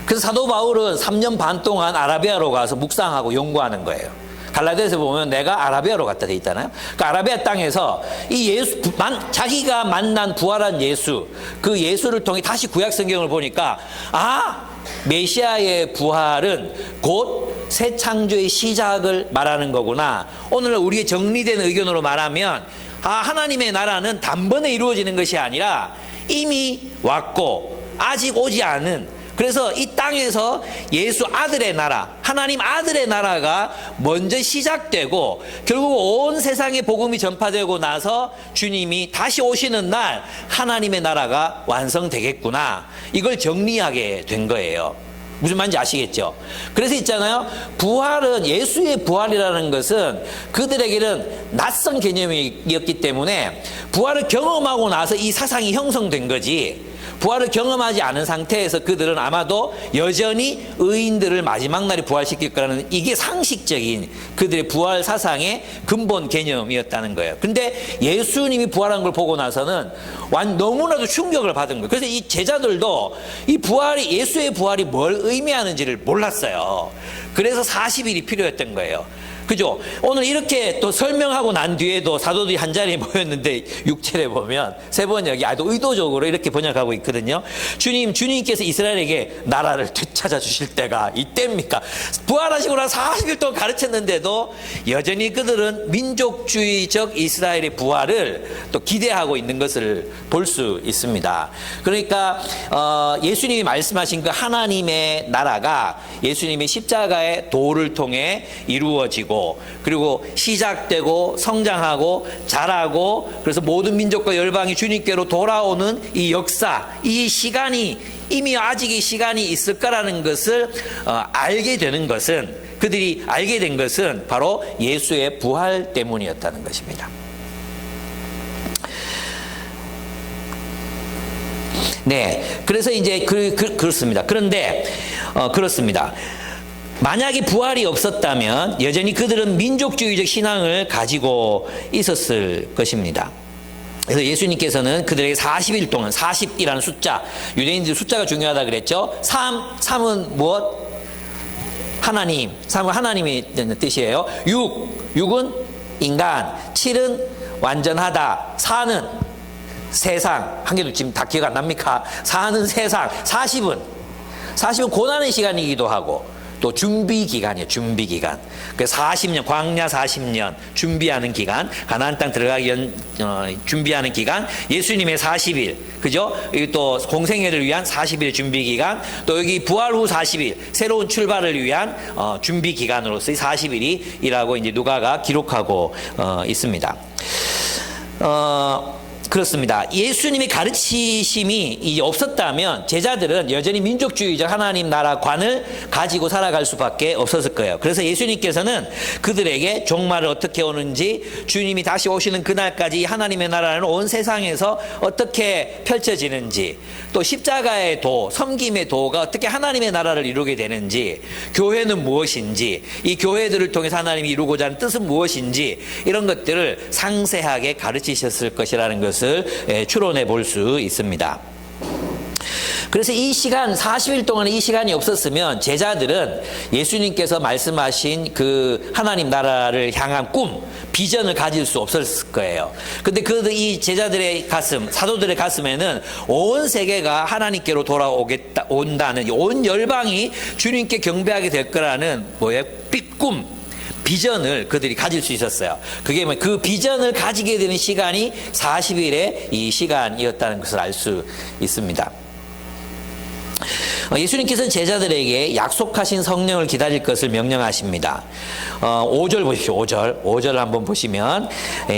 그래서 사도 바울은 3년 반 동안 아라비아로 가서 묵상하고 연구하는 거예요. 갈라디아서 보면 내가 아라비아로 갔다 돼 있잖아요. 그 아라비아 땅에서 이 예수, 자기가 만난 부활한 예수, 그 예수를 통해 다시 구약 성경을 보니까, 메시아의 부활은 곧 새 창조의 시작을 말하는 거구나. 오늘 우리의 정리된 의견으로 말하면, 하나님의 나라는 단번에 이루어지는 것이 아니라 이미 왔고 아직 오지 않은, 그래서 이 땅에서 예수 아들의 나라, 하나님 아들의 나라가 먼저 시작되고 결국 온 세상에 복음이 전파되고 나서 주님이 다시 오시는 날 하나님의 나라가 완성되겠구나. 이걸 정리하게 된 거예요. 무슨 말인지 아시겠죠? 그래서 있잖아요. 부활은, 예수의 부활이라는 것은 그들에게는 낯선 개념이었기 때문에 부활을 경험하고 나서 이 사상이 형성된 거지, 부활을 경험하지 않은 상태에서 그들은 아마도 여전히 의인들을 마지막 날에 부활시킬 거라는, 이게 상식적인 그들의 부활 사상의 근본 개념이었다는 거예요. 근데 예수님이 부활한 걸 보고 나서는 너무나도 충격을 받은 거예요. 그래서 이 제자들도 이 부활이, 예수의 부활이 뭘 의미하는지를 몰랐어요. 그래서 40일이 필요했던 거예요. 그죠? 오늘 이렇게 또 설명하고 난 뒤에도 사도들이 한 자리에 모였는데 6절에 보면 세 번역이 아주 의도적으로 이렇게 번역하고 있거든요. 주님께서 이스라엘에게 나라를 되찾아 주실 때가 이때입니까? 부활하시고 나서 40일 동안 가르쳤는데도 여전히 그들은 민족주의적 이스라엘의 부활을 또 기대하고 있는 것을 볼 수 있습니다. 그러니까 예수님이 말씀하신 그 하나님의 나라가 예수님의 십자가의 도를 통해 이루어지고, 그리고 시작되고 성장하고 자라고, 그래서 모든 민족과 열방이 주님께로 돌아오는 이 역사, 이 시간이 이미 아직 이 시간이 있을 거라는 것을 알게 되는 것은, 그들이 알게 된 것은 바로 예수의 부활 때문이었다는 것입니다. 네, 그래서 이제 그렇습니다. 그런데 그렇습니다. 만약에 부활이 없었다면 여전히 그들은 민족주의적 신앙을 가지고 있었을 것입니다. 그래서 예수님께서는 그들에게 40일 동안, 40이라는 숫자, 유대인들 숫자가 중요하다 그랬죠. 3은 무엇? 하나님. 3은 하나님의 뜻이에요. 6은 인간. 7은 완전하다. 4는 세상. 한 개도 지금 다 기억 안 납니까? 4는 세상. 40은 고난의 시간이기도 하고 또 준비 기간이에요. 준비 기간. 그래서 40년, 광야 40년 준비하는 기간, 가나안 땅 들어가기 전 준비하는 기간, 예수님의 40일, 그죠? 여기 또 공생애를 위한 40일 준비 기간, 또 여기 부활 후 40일, 새로운 출발을 위한 준비 기간으로서의 40일이라고 이제 누가가 기록하고 있습니다. 그렇습니다. 예수님의 가르치심이 없었다면 제자들은 여전히 민족주의적 하나님 나라 관을 가지고 살아갈 수밖에 없었을 거예요. 그래서 예수님께서는 그들에게 종말을 어떻게 오는지, 주님이 다시 오시는 그날까지 하나님의 나라는 온 세상에서 어떻게 펼쳐지는지, 또 십자가의 도, 섬김의 도가 어떻게 하나님의 나라를 이루게 되는지, 교회는 무엇인지, 이 교회들을 통해서 하나님이 이루고자 하는 뜻은 무엇인지, 이런 것들을 상세하게 가르치셨을 것이라는 것을 추론해 볼 수 있습니다. 그래서 이 시간 40일 동안 이 시간이 없었으면 제자들은 예수님께서 말씀하신 그 하나님 나라를 향한 꿈, 비전을 가질 수 없었을 거예요. 근데 이 제자들의 가슴, 사도들의 가슴에는 온 세계가 하나님께로 온다는 온 열방이 주님께 경배하게 될 거라는 꿈, 비전을 그들이 가질 수 있었어요. 그게 그 비전을 가지게 되는 시간이 40일의 이 시간이었다는 것을 알 수 있습니다. 예수님께서는 제자들에게 약속하신 성령을 기다릴 것을 명령하십니다. 5절 보십시오. 5절을 한번 보시면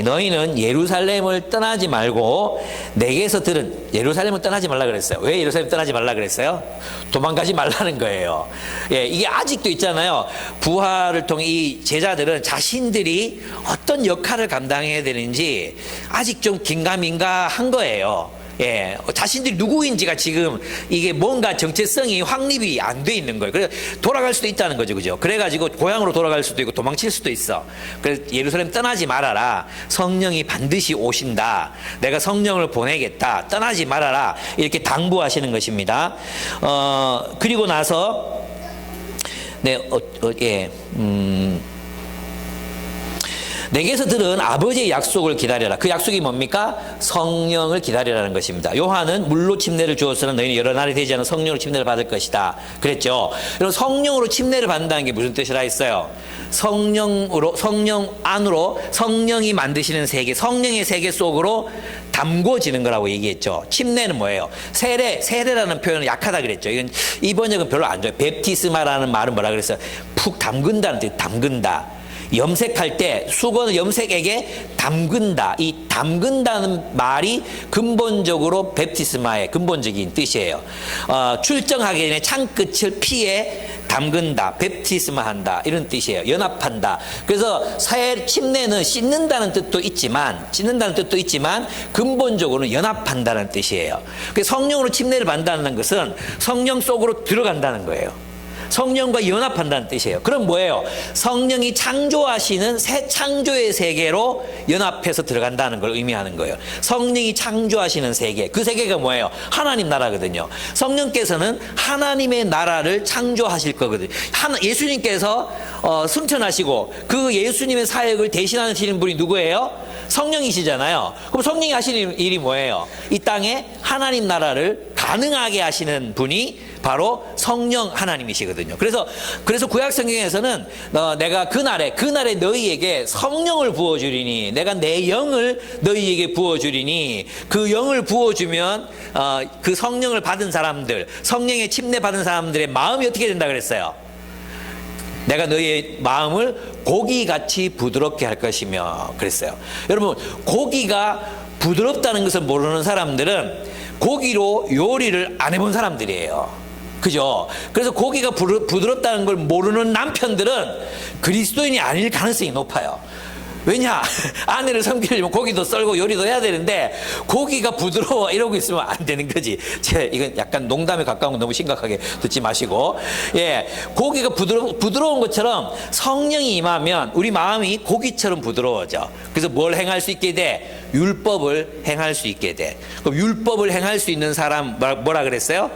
너희는 예루살렘을 떠나지 말고 내게서 들은, 예루살렘을 떠나지 말라 그랬어요. 왜 예루살렘 떠나지 말라 그랬어요? 도망가지 말라는 거예요. 예, 이게 아직도 있잖아요. 부활을 통해 이 제자들은 자신들이 어떤 역할을 감당해야 되는지 아직 좀 긴가민가한 거예요. 예, 자신들이 누구인지가 지금 이게 뭔가 정체성이 확립이 안 돼 있는 거예요. 그래서 돌아갈 수도 있다는 거죠, 그죠? 그래가지고 고향으로 돌아갈 수도 있고 도망칠 수도 있어. 그래서 예루살렘 떠나지 말아라. 성령이 반드시 오신다. 내가 성령을 보내겠다. 떠나지 말아라. 이렇게 당부하시는 것입니다. 그리고 나서 내게서 들은 아버지의 약속을 기다려라. 그 약속이 뭡니까? 성령을 기다리라는 것입니다. 요한은 물로 침례를 주었으나 너희는 여러 날이 되지 않은 성령으로 침례를 받을 것이다 그랬죠. 여러분, 성령으로 침례를 받는다는 게 무슨 뜻이라 했어요? 성령 안으로 성령이 만드시는 세계, 성령의 세계 속으로 담궈지는 거라고 얘기했죠. 침례는 뭐예요? 세례라는 표현은 약하다 그랬죠. 이 번역은 별로 안 좋아요. 베프티스마라는 말은 뭐라 그랬어요? 푹 담근다는 뜻, 담근다. 염색할 때 수건을 염색에게 담근다. 이 담근다는 말이 근본적으로 베프티스마의 근본적인 뜻이에요. 출정하기 전에 창끝을 피에 담근다, 베프티스마 한다, 이런 뜻이에요. 연합한다. 그래서 침례는 씻는다는 뜻도 있지만 근본적으로는 연합한다는 뜻이에요. 그래서 성령으로 침례를 받는다는 것은 성령 속으로 들어간다는 거예요. 성령과 연합한다는 뜻이에요. 그럼 뭐예요? 성령이 창조하시는 새 창조의 세계로 연합해서 들어간다는 걸 의미하는 거예요. 성령이 창조하시는 세계, 그 세계가 뭐예요? 하나님 나라거든요. 성령께서는 하나님의 나라를 창조하실 거거든요. 예수님께서 승천하시고 그 예수님의 사역을 대신하시는 분이 누구예요? 성령이시잖아요. 그럼 성령이 하시는 일이 뭐예요? 이 땅에 하나님 나라를 가능하게 하시는 분이 바로 성령 하나님이시거든요. 그래서 구약 성경에서는 내가 그날에 너희에게 성령을 부어주리니, 내가 내 영을 너희에게 부어주리니, 그 영을 부어주면 그 성령을 받은 사람들, 성령의 침례 받은 사람들의 마음이 어떻게 된다 그랬어요? 내가 너희의 마음을 고기같이 부드럽게 할 것이며 그랬어요. 여러분, 고기가 부드럽다는 것을 모르는 사람들은 고기로 요리를 안 해본 사람들이에요. 그죠? 그래서 고기가 부드럽다는 걸 모르는 남편들은 그리스도인이 아닐 가능성이 높아요. 왜냐? 아내를 섬기려면 고기도 썰고 요리도 해야 되는데 고기가 부드러워 이러고 있으면 안 되는 거지. 이건 약간 농담에 가까운 건 너무 심각하게 듣지 마시고, 예, 고기가 부드러운 것처럼 성령이 임하면 우리 마음이 고기처럼 부드러워져. 그래서 뭘 행할 수 있게 돼? 율법을 행할 수 있게 돼. 그럼 율법을 행할 수 있는 사람 뭐라 그랬어요?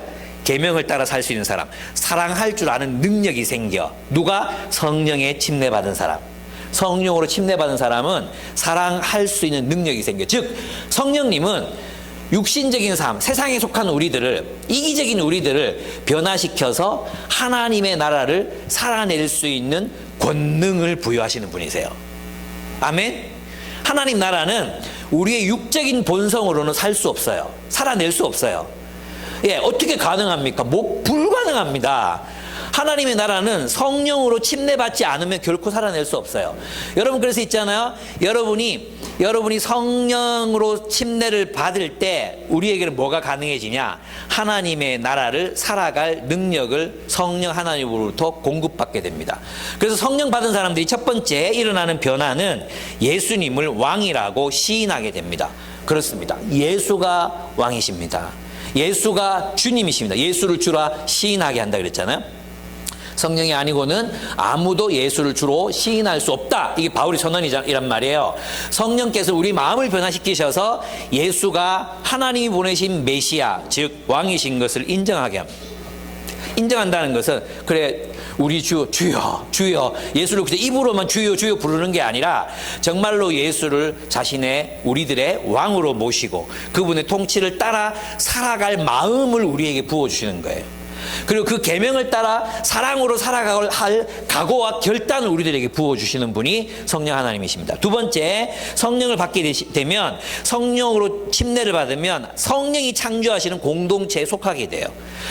계명을 따라 살 수 있는 사람, 사랑할 줄 아는 능력이 생겨. 누가? 성령에 침례받은 사람. 성령으로 침례받은 사람은 사랑할 수 있는 능력이 생겨. 즉 성령님은 육신적인 삶, 세상에 속한 우리들을, 이기적인 우리들을 변화시켜서 하나님의 나라를 살아낼 수 있는 권능을 부여하시는 분이세요. 아멘. 하나님 나라는 우리의 육적인 본성으로는 살 수 없어요. 살아낼 수 없어요. 예, 어떻게 가능합니까? 불가능합니다. 하나님의 나라는 성령으로 침례받지 않으면 결코 살아낼 수 없어요. 여러분, 그래서 있잖아요. 여러분이 성령으로 침례를 받을 때 우리에게는 뭐가 가능해지냐? 하나님의 나라를 살아갈 능력을 성령 하나님으로부터 공급받게 됩니다. 그래서 성령 받은 사람들이 첫 번째 일어나는 변화는 예수님을 왕이라고 시인하게 됩니다. 그렇습니다. 예수가 왕이십니다. 예수가 주님이십니다. 예수를 주라 시인하게 한다 그랬잖아요. 성령이 아니고는 아무도 예수를 주로 시인할 수 없다. 이게 바울의 선언이란 말이에요. 성령께서 우리 마음을 변화시키셔서 예수가 하나님이 보내신 메시아, 즉 왕이신 것을 인정하게 합니다. 인정한다는 것은 그래 우리 주여 주여 예수를 그저 입으로만 주여 주여 부르는 게 아니라 정말로 예수를 자신의 우리들의 왕으로 모시고 그분의 통치를 따라 살아갈 마음을 우리에게 부어주시는 거예요. 그리고 그 계명을 따라 사랑으로 살아갈 각오와 결단을 우리들에게 부어주시는 분이 성령 하나님이십니다. 두 번째, 성령을 받게 되면, 성령으로 침례를 받으면 성령이 창조하시는 공동체에 속하게 돼요.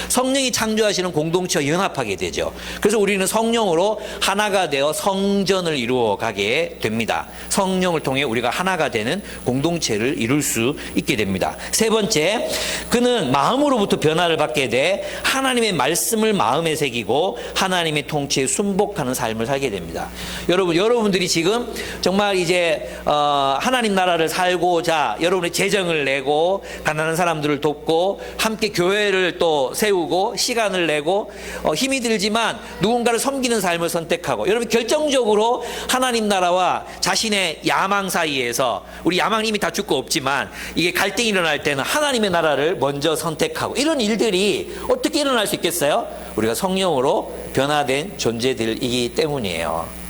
성령이 창조하시는 공동체와 연합하게 되죠. 그래서 우리는 성령으로 하나가 되어 성전을 이루어 가게 됩니다. 성령을 통해 우리가 하나가 되는 공동체를 이룰 수 있게 됩니다. 세 번째, 그는 마음으로부터 변화를 받게 돼 하나님의 말씀을 마음에 새기고 하나님의 통치에 순복하는 삶을 살게 됩니다. 여러분들이 지금 정말 이제 하나님 나라를 살고자 여러분의 재정을 내고 가난한 사람들을 돕고 함께 교회를 또 세우고 시간을 내고 힘이 들지만 누군가를 섬기는 삶을 선택하고, 여러분 결정적으로 하나님 나라와 자신의 야망 사이에서, 우리 야망은 이미 다 죽고 없지만 이게 갈등이 일어날 때는 하나님의 나라를 먼저 선택하고, 이런 일들이 어떻게 일어날 수 있겠어요? 우리가 성령으로 변화된 존재들이기 때문이에요.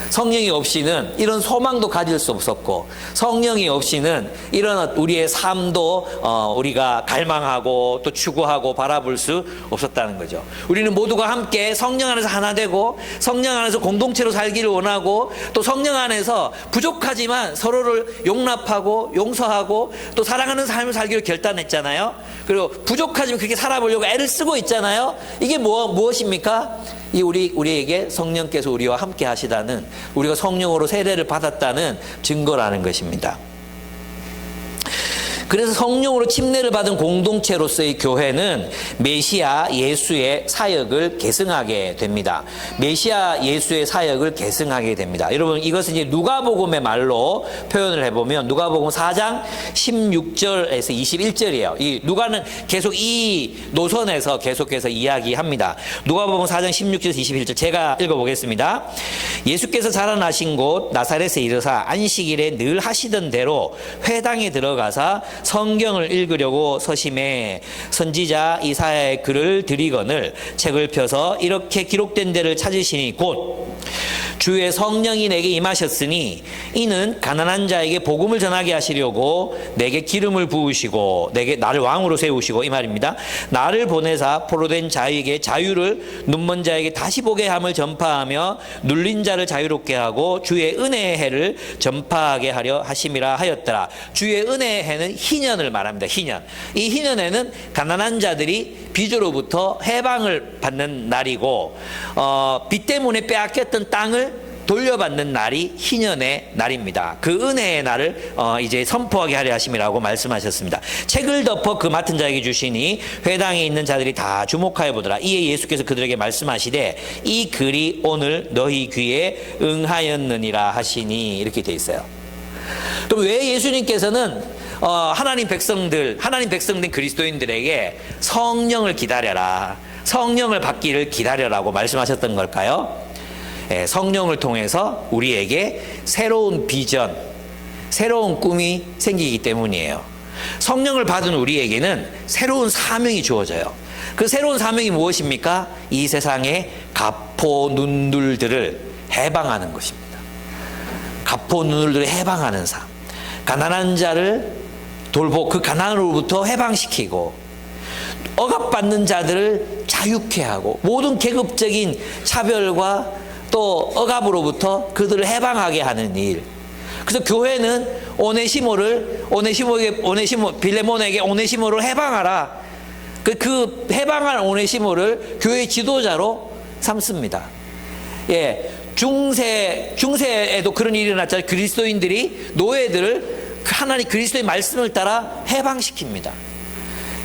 성령이 없이는 이런 소망도 가질 수 없었고, 성령이 없이는 이런 우리의 삶도 우리가 갈망하고 또 추구하고 바라볼 수 없었다는 거죠. 우리는 모두가 함께 성령 안에서 하나 되고 성령 안에서 공동체로 살기를 원하고, 또 성령 안에서 부족하지만 서로를 용납하고 용서하고 또 사랑하는 삶을 살기로 결단했잖아요. 그리고 부족하지만 그렇게 살아보려고 애를 쓰고 있잖아요. 이게 무엇입니까? 우리에게 성령께서 우리와 함께 하시다는, 우리가 성령으로 세례를 받았다는 증거라는 것입니다. 그래서 성령으로 침례를 받은 공동체로서의 교회는 메시아 예수의 사역을 계승하게 됩니다. 메시아 예수의 사역을 계승하게 됩니다. 여러분, 이것은 이제 누가복음의 말로 표현을 해보면 누가복음 4장 16절에서 21절이에요. 이 누가는 계속 이 노선에서 계속해서 이야기합니다. 누가복음 4장 16절에서 21절 제가 읽어보겠습니다. 예수께서 자라나신 곳 나사렛에 이르사 안식일에 늘 하시던 대로 회당에 들어가사 성경을 읽으려고 서심해 선지자 이사야의 글을 들이거늘 책을 펴서 이렇게 기록된 데를 찾으시니 곧 주의 성령이 내게 임하셨으니 이는 가난한 자에게 복음을 전하게 하시려고 내게 기름을 부으시고 내게 나를 왕으로 세우시고, 이 말입니다. 나를 보내사 포로된 자에게 자유를, 눈먼 자에게 다시 보게 함을 전파하며 눌린 자를 자유롭게 하고 주의 은혜의 해를 전파하게 하려 하심이라 하였더라. 주의 은혜의 해는 희년을 말합니다. 희년. 이 희년에는 가난한 자들이 빚으로부터 해방을 받는 날이고, 빚 때문에 빼앗겼던 땅을 돌려받는 날이 희년의 날입니다. 그 은혜의 날을 이제 선포하게 하려 하심이라고 말씀하셨습니다. 책을 덮어 그 맡은 자에게 주시니 회당에 있는 자들이 다 주목하여 보더라. 이에 예수께서 그들에게 말씀하시되 이 글이 오늘 너희 귀에 응하였느니라 하시니, 이렇게 돼 있어요. 또 왜 예수님께서는 하나님 백성된 그리스도인들에게 성령을 기다려라, 성령을 받기를 기다려라고 말씀하셨던 걸까요? 성령을 통해서 우리에게 새로운 비전, 새로운 꿈이 생기기 때문이에요. 성령을 받은 우리에게는 새로운 사명이 주어져요. 그 새로운 사명이 무엇입니까? 이 세상의 가포눈들들을 해방하는 것입니다. 가포눈들들을 해방하는 삶, 가난한 자를 돌보 그 가난으로부터 해방시키고 억압받는 자들을 자유케 하고 모든 계급적인 차별과 또 억압으로부터 그들을 해방하게 하는 일. 그래서 교회는 빌레몬에게 오네시모를 해방하라. 그 해방한 오네시모를 교회 지도자로 삼습니다. 예, 중세에도 그런 일이 일어났잖아요. 그리스도인들이 노예들을 하나님 그리스도의 말씀을 따라 해방시킵니다.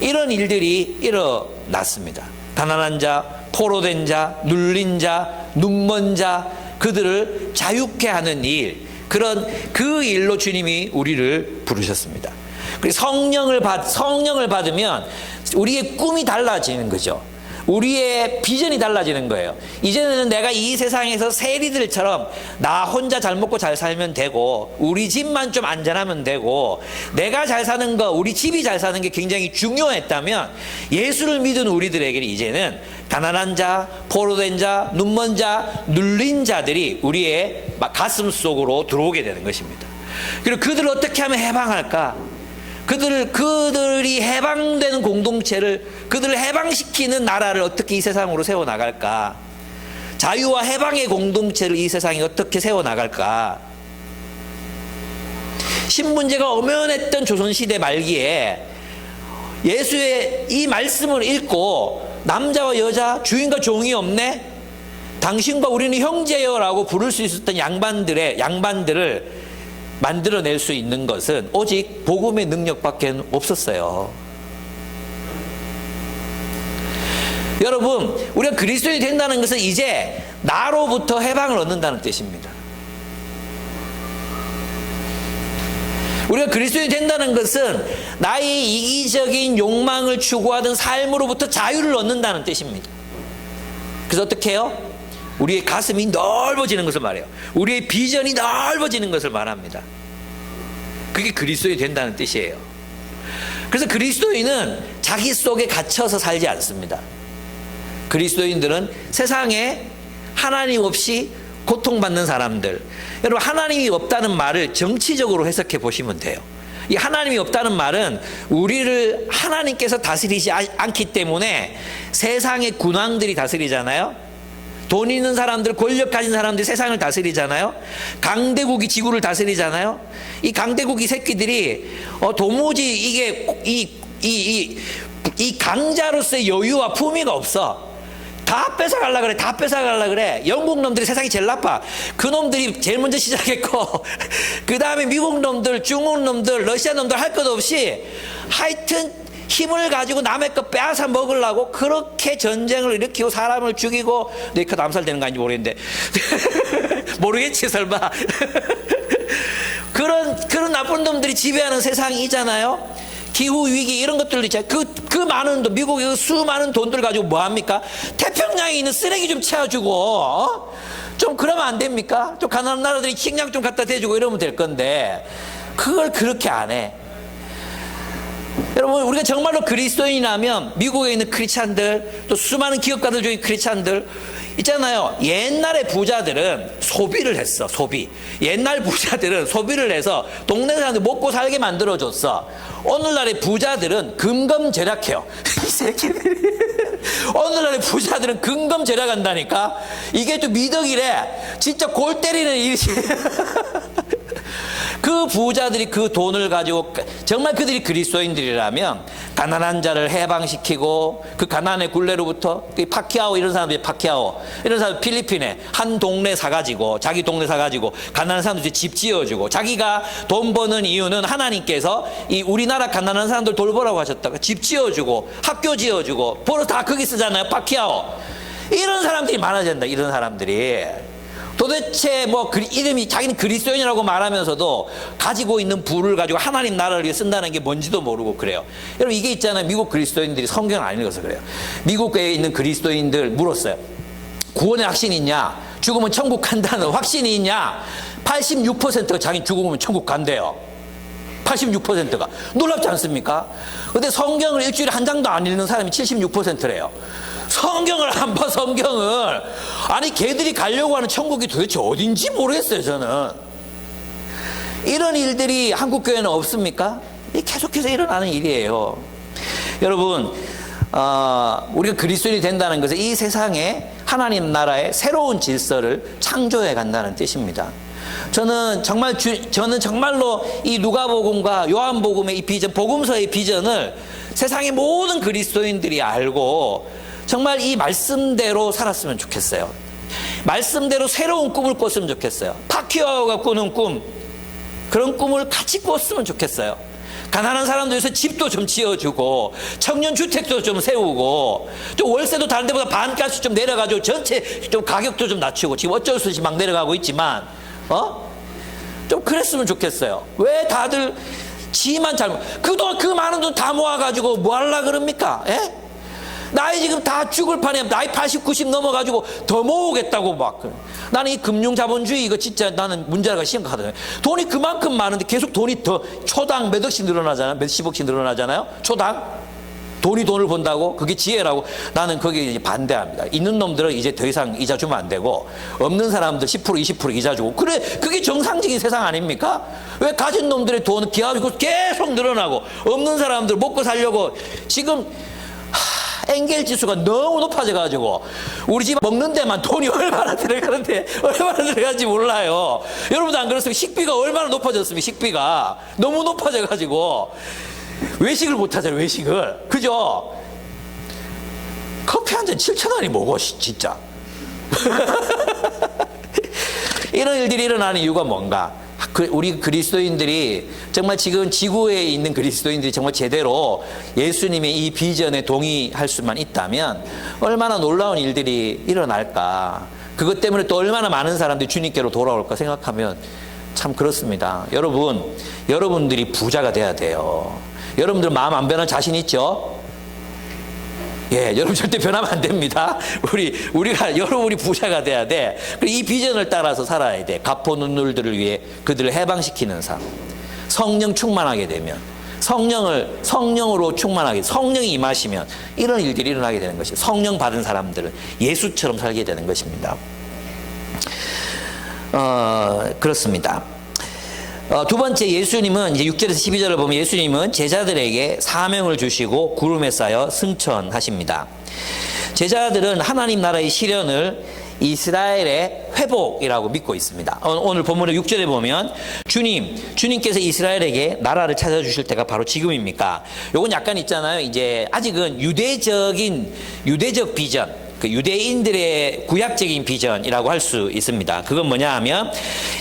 이런 일들이 일어났습니다. 가난한 자, 포로된 자, 눌린 자, 눈먼 자, 그들을 자유케 하는 일, 그 일로 주님이 우리를 부르셨습니다. 그리고 성령을 받으면 우리의 꿈이 달라지는 거죠. 우리의 비전이 달라지는 거예요. 이제는 내가 이 세상에서 세리들처럼 나 혼자 잘 먹고 잘 살면 되고, 우리 집만 좀 안전하면 되고, 내가 잘 사는 거, 우리 집이 잘 사는 게 굉장히 중요했다면, 예수를 믿은 우리들에게는 이제는 가난한 자, 포로된 자, 눈먼 자, 눌린 자들이 우리의 가슴 속으로 들어오게 되는 것입니다. 그리고 그들을 어떻게 하면 해방할까? 그들이 해방되는 공동체를, 그들을 해방시키는 나라를 어떻게 이 세상으로 세워나갈까? 자유와 해방의 공동체를 이 세상에 어떻게 세워나갈까? 신문제가 엄연했던 조선시대 말기에 예수의 이 말씀을 읽고 남자와 여자, 주인과 종이 없네? 당신과 우리는 형제여라고 부를 수 있었던 양반들을 만들어낼 수 있는 것은 오직 복음의 능력밖에 없었어요. 여러분, 우리가 그리스도인이 된다는 것은 이제 나로부터 해방을 얻는다는 뜻입니다. 우리가 그리스도인이 된다는 것은 나의 이기적인 욕망을 추구하던 삶으로부터 자유를 얻는다는 뜻입니다. 그래서 어떻게 해요? 우리의 가슴이 넓어지는 것을 말해요. 우리의 비전이 넓어지는 것을 말합니다. 그게 그리스도인이 된다는 뜻이에요. 그래서 그리스도인은 자기 속에 갇혀서 살지 않습니다. 그리스도인들은 세상에 하나님 없이 고통받는 사람들, 여러분, 하나님이 없다는 말을 정치적으로 해석해 보시면 돼요. 이 하나님이 없다는 말은 우리를 하나님께서 다스리지 않기 때문에 세상의 군왕들이 다스리잖아요. 돈 있는 사람들, 권력 가진 사람들이 세상을 다스리잖아요. 강대국이 지구를 다스리잖아요. 이 강대국이 새끼들이 도무지 이게 이 강자로서의 여유와 품위가 없어. 다 뺏어가려고 그래. 다 뺏어가려고 그래. 영국 놈들이 세상이 제일 나빠. 그 놈들이 제일 먼저 시작했고, 그 다음에 미국 놈들, 중국 놈들, 러시아 놈들 할 것 없이 하여튼 힘을 가지고 남의 거 빼앗아 먹으려고 그렇게 전쟁을 일으키고 사람을 죽이고, 그 암살되는 거 아닌지 모르겠는데 모르겠지 설마. 그런 나쁜 놈들이 지배하는 세상이잖아요. 기후위기 이런 것들도 있잖아요. 그 많은 돈, 미국의 수많은 돈들 가지고 뭐합니까? 태평양에 있는 쓰레기 좀 채워주고, 좀 그러면 안 됩니까? 좀 가난한 나라들이 식량 좀 갖다 대주고 이러면 될 건데, 그걸 그렇게 안 해. 여러분, 우리가 정말로 그리스도인이라면 미국에 있는 크리스찬들, 또 수많은 기업가들 중에 크리스찬들 있잖아요. 옛날의 부자들은 소비를 했어. 소비. 옛날 부자들은 소비를 해서 동네 사람들 먹고 살게 만들어줬어. 오늘날의 부자들은 금검절약해요. 이 새끼들이. 오늘날의 부자들은 금검절약한다니까. 이게 또 미덕이래. 진짜 골 때리는 일이지. 그 부자들이 그 돈을 가지고, 정말 그들이 그리스도인들이라면 가난한 자를 해방시키고, 그 가난의 굴레로부터, 파키아오 이런 사람들이, 파키아오 이런 사람 필리핀에 한 동네 사가지고, 자기 동네 사가지고 가난한 사람들이 집 지어주고, 자기가 돈 버는 이유는 하나님께서 이 우리나라 가난한 사람들 돌보라고 하셨다가 집 지어주고 학교 지어주고 벌어 다 거기 쓰잖아요. 파키아오. 이런 사람들이 많아져야 된다. 이런 사람들이 도대체 뭐 이름이 자기는 그리스도인이라고 말하면서도 가지고 있는 부를 가지고 하나님 나라를 위해 쓴다는 게 뭔지도 모르고 그래요. 여러분, 이게 있잖아요. 미국 그리스도인들이 성경을 안 읽어서 그래요. 미국에 있는 그리스도인들 물었어요. 구원의 확신이 있냐? 죽으면 천국 간다는 확신이 있냐? 86%가 자기 죽으면 천국 간대요. 86%가. 놀랍지 않습니까? 근데 성경을 일주일에 한 장도 안 읽는 사람이 76%래요. 성경을 안 봐, 성경을. 아니, 걔들이 가려고 하는 천국이 도대체 어딘지 모르겠어요, 저는. 이런 일들이 한국교회는 없습니까? 계속해서 일어나는 일이에요. 여러분, 우리가 그리스도인이 된다는 것은 이 세상에 하나님 나라의 새로운 질서를 창조해 간다는 뜻입니다. 저는 정말로 이 누가복음과 요한복음의 이 비전, 복음서의 비전을 세상의 모든 그리스도인들이 알고 정말 이 말씀대로 살았으면 좋겠어요. 말씀대로 새로운 꿈을 꿨으면 좋겠어요. 파키아오가 꾸는 꿈, 그런 꿈을 같이 꿨으면 좋겠어요. 가난한 사람들 위해서 집도 좀 지어주고 청년주택도 좀 세우고 또 월세도 다른 데보다 반값씩 좀 내려가지고 전체 좀 가격도 좀 낮추고, 지금 어쩔 수 없이 막 내려가고 있지만 좀 그랬으면 좋겠어요. 왜 다들 지만 잘못, 그 많은 돈 다 모아가지고 뭐 하려고 그럽니까? 예? 나이 지금 다 죽을 판에 나이 80, 90 넘어가지고 더 모으겠다고 막. 나는 이 금융자본주의 이거 진짜 나는 문제가 심각하거든요. 돈이 그만큼 많은데 계속 돈이 더 초당 몇 억씩 늘어나잖아요. 몇십억씩 늘어나잖아요. 초당. 돈이 돈을 번다고? 그게 지혜라고? 나는 거기에 이제 반대합니다. 있는 놈들은 이제 더 이상 이자 주면 안 되고, 없는 사람들 10%, 20% 이자 주고. 그래, 그게 정상적인 세상 아닙니까? 왜 가진 놈들의 돈은 기하고 계속 늘어나고, 없는 사람들 먹고 살려고 지금, 엔겔 지수가 너무 높아져가지고, 우리 집 먹는 데만 돈이 얼마나 들어가는데, 얼마나 들어가는지 몰라요. 여러분도 안 그렇습니까? 식비가 얼마나 높아졌습니까? 식비가. 너무 높아져가지고, 외식을 못 하잖아요, 외식을. 그죠? 커피 한 잔 7,000원이 뭐고, 진짜. 이런 일들이 일어나는 이유가 뭔가? 우리 그리스도인들이 정말 지금 지구에 있는 그리스도인들이 정말 제대로 예수님의 이 비전에 동의할 수만 있다면 얼마나 놀라운 일들이 일어날까. 그것 때문에 또 얼마나 많은 사람들이 주님께로 돌아올까 생각하면 참 그렇습니다. 여러분들이 부자가 돼야 돼요. 여러분들 마음 안 변할 자신 있죠? 예, 여러분 절대 변하면 안 됩니다. 우리 부자가 돼야 돼. 그리고 이 비전을 따라서 살아야 돼. 가포 눈물들을 위해 그들을 해방시키는 삶. 성령 충만하게 되면, 성령으로 충만하게, 성령이 임하시면 이런 일들이 일어나게 되는 것이에요. 성령 받은 사람들은 예수처럼 살게 되는 것입니다. 그렇습니다. 두 번째, 예수님은 이제 6절에서 12절을 보면 예수님은 제자들에게 사명을 주시고 구름에 쌓여 승천하십니다. 제자들은 하나님 나라의 실현을 이스라엘의 회복이라고 믿고 있습니다. 오늘 본문의 6절에 보면 주님께서 이스라엘에게 나라를 찾아주실 때가 바로 지금입니까? 요건 약간 있잖아요. 이제 아직은 유대적 비전, 그 유대인들의 구약적인 비전이라고 할 수 있습니다. 그건 뭐냐 하면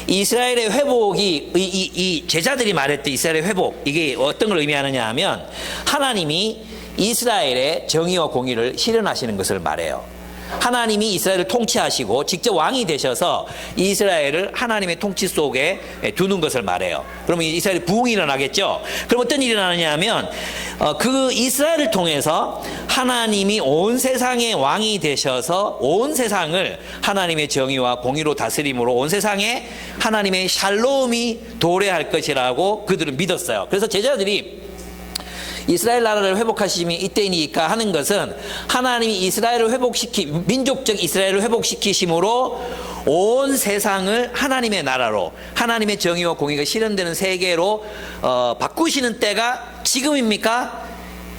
이스라엘의 회복이 이 제자들이 말했던 이스라엘의 회복, 이게 어떤 걸 의미하느냐 하면 하나님이 이스라엘의 정의와 공의를 실현하시는 것을 말해요. 하나님이 이스라엘을 통치하시고 직접 왕이 되셔서 이스라엘을 하나님의 통치 속에 두는 것을 말해요. 그러면 이스라엘이 부흥이 일어나겠죠. 그럼 어떤 일이 일어나느냐 하면 그 이스라엘을 통해서 하나님이 온 세상의 왕이 되셔서 온 세상을 하나님의 정의와 공의로 다스림으로 온 세상에 하나님의 샬롬이 도래할 것이라고 그들은 믿었어요. 그래서 제자들이 이스라엘 나라를 회복하심이 이때이니까 하는 것은 하나님이 이스라엘을 민족적 이스라엘을 회복시키심으로 온 세상을 하나님의 나라로, 하나님의 정의와 공의가 실현되는 세계로 바꾸시는 때가 지금입니까?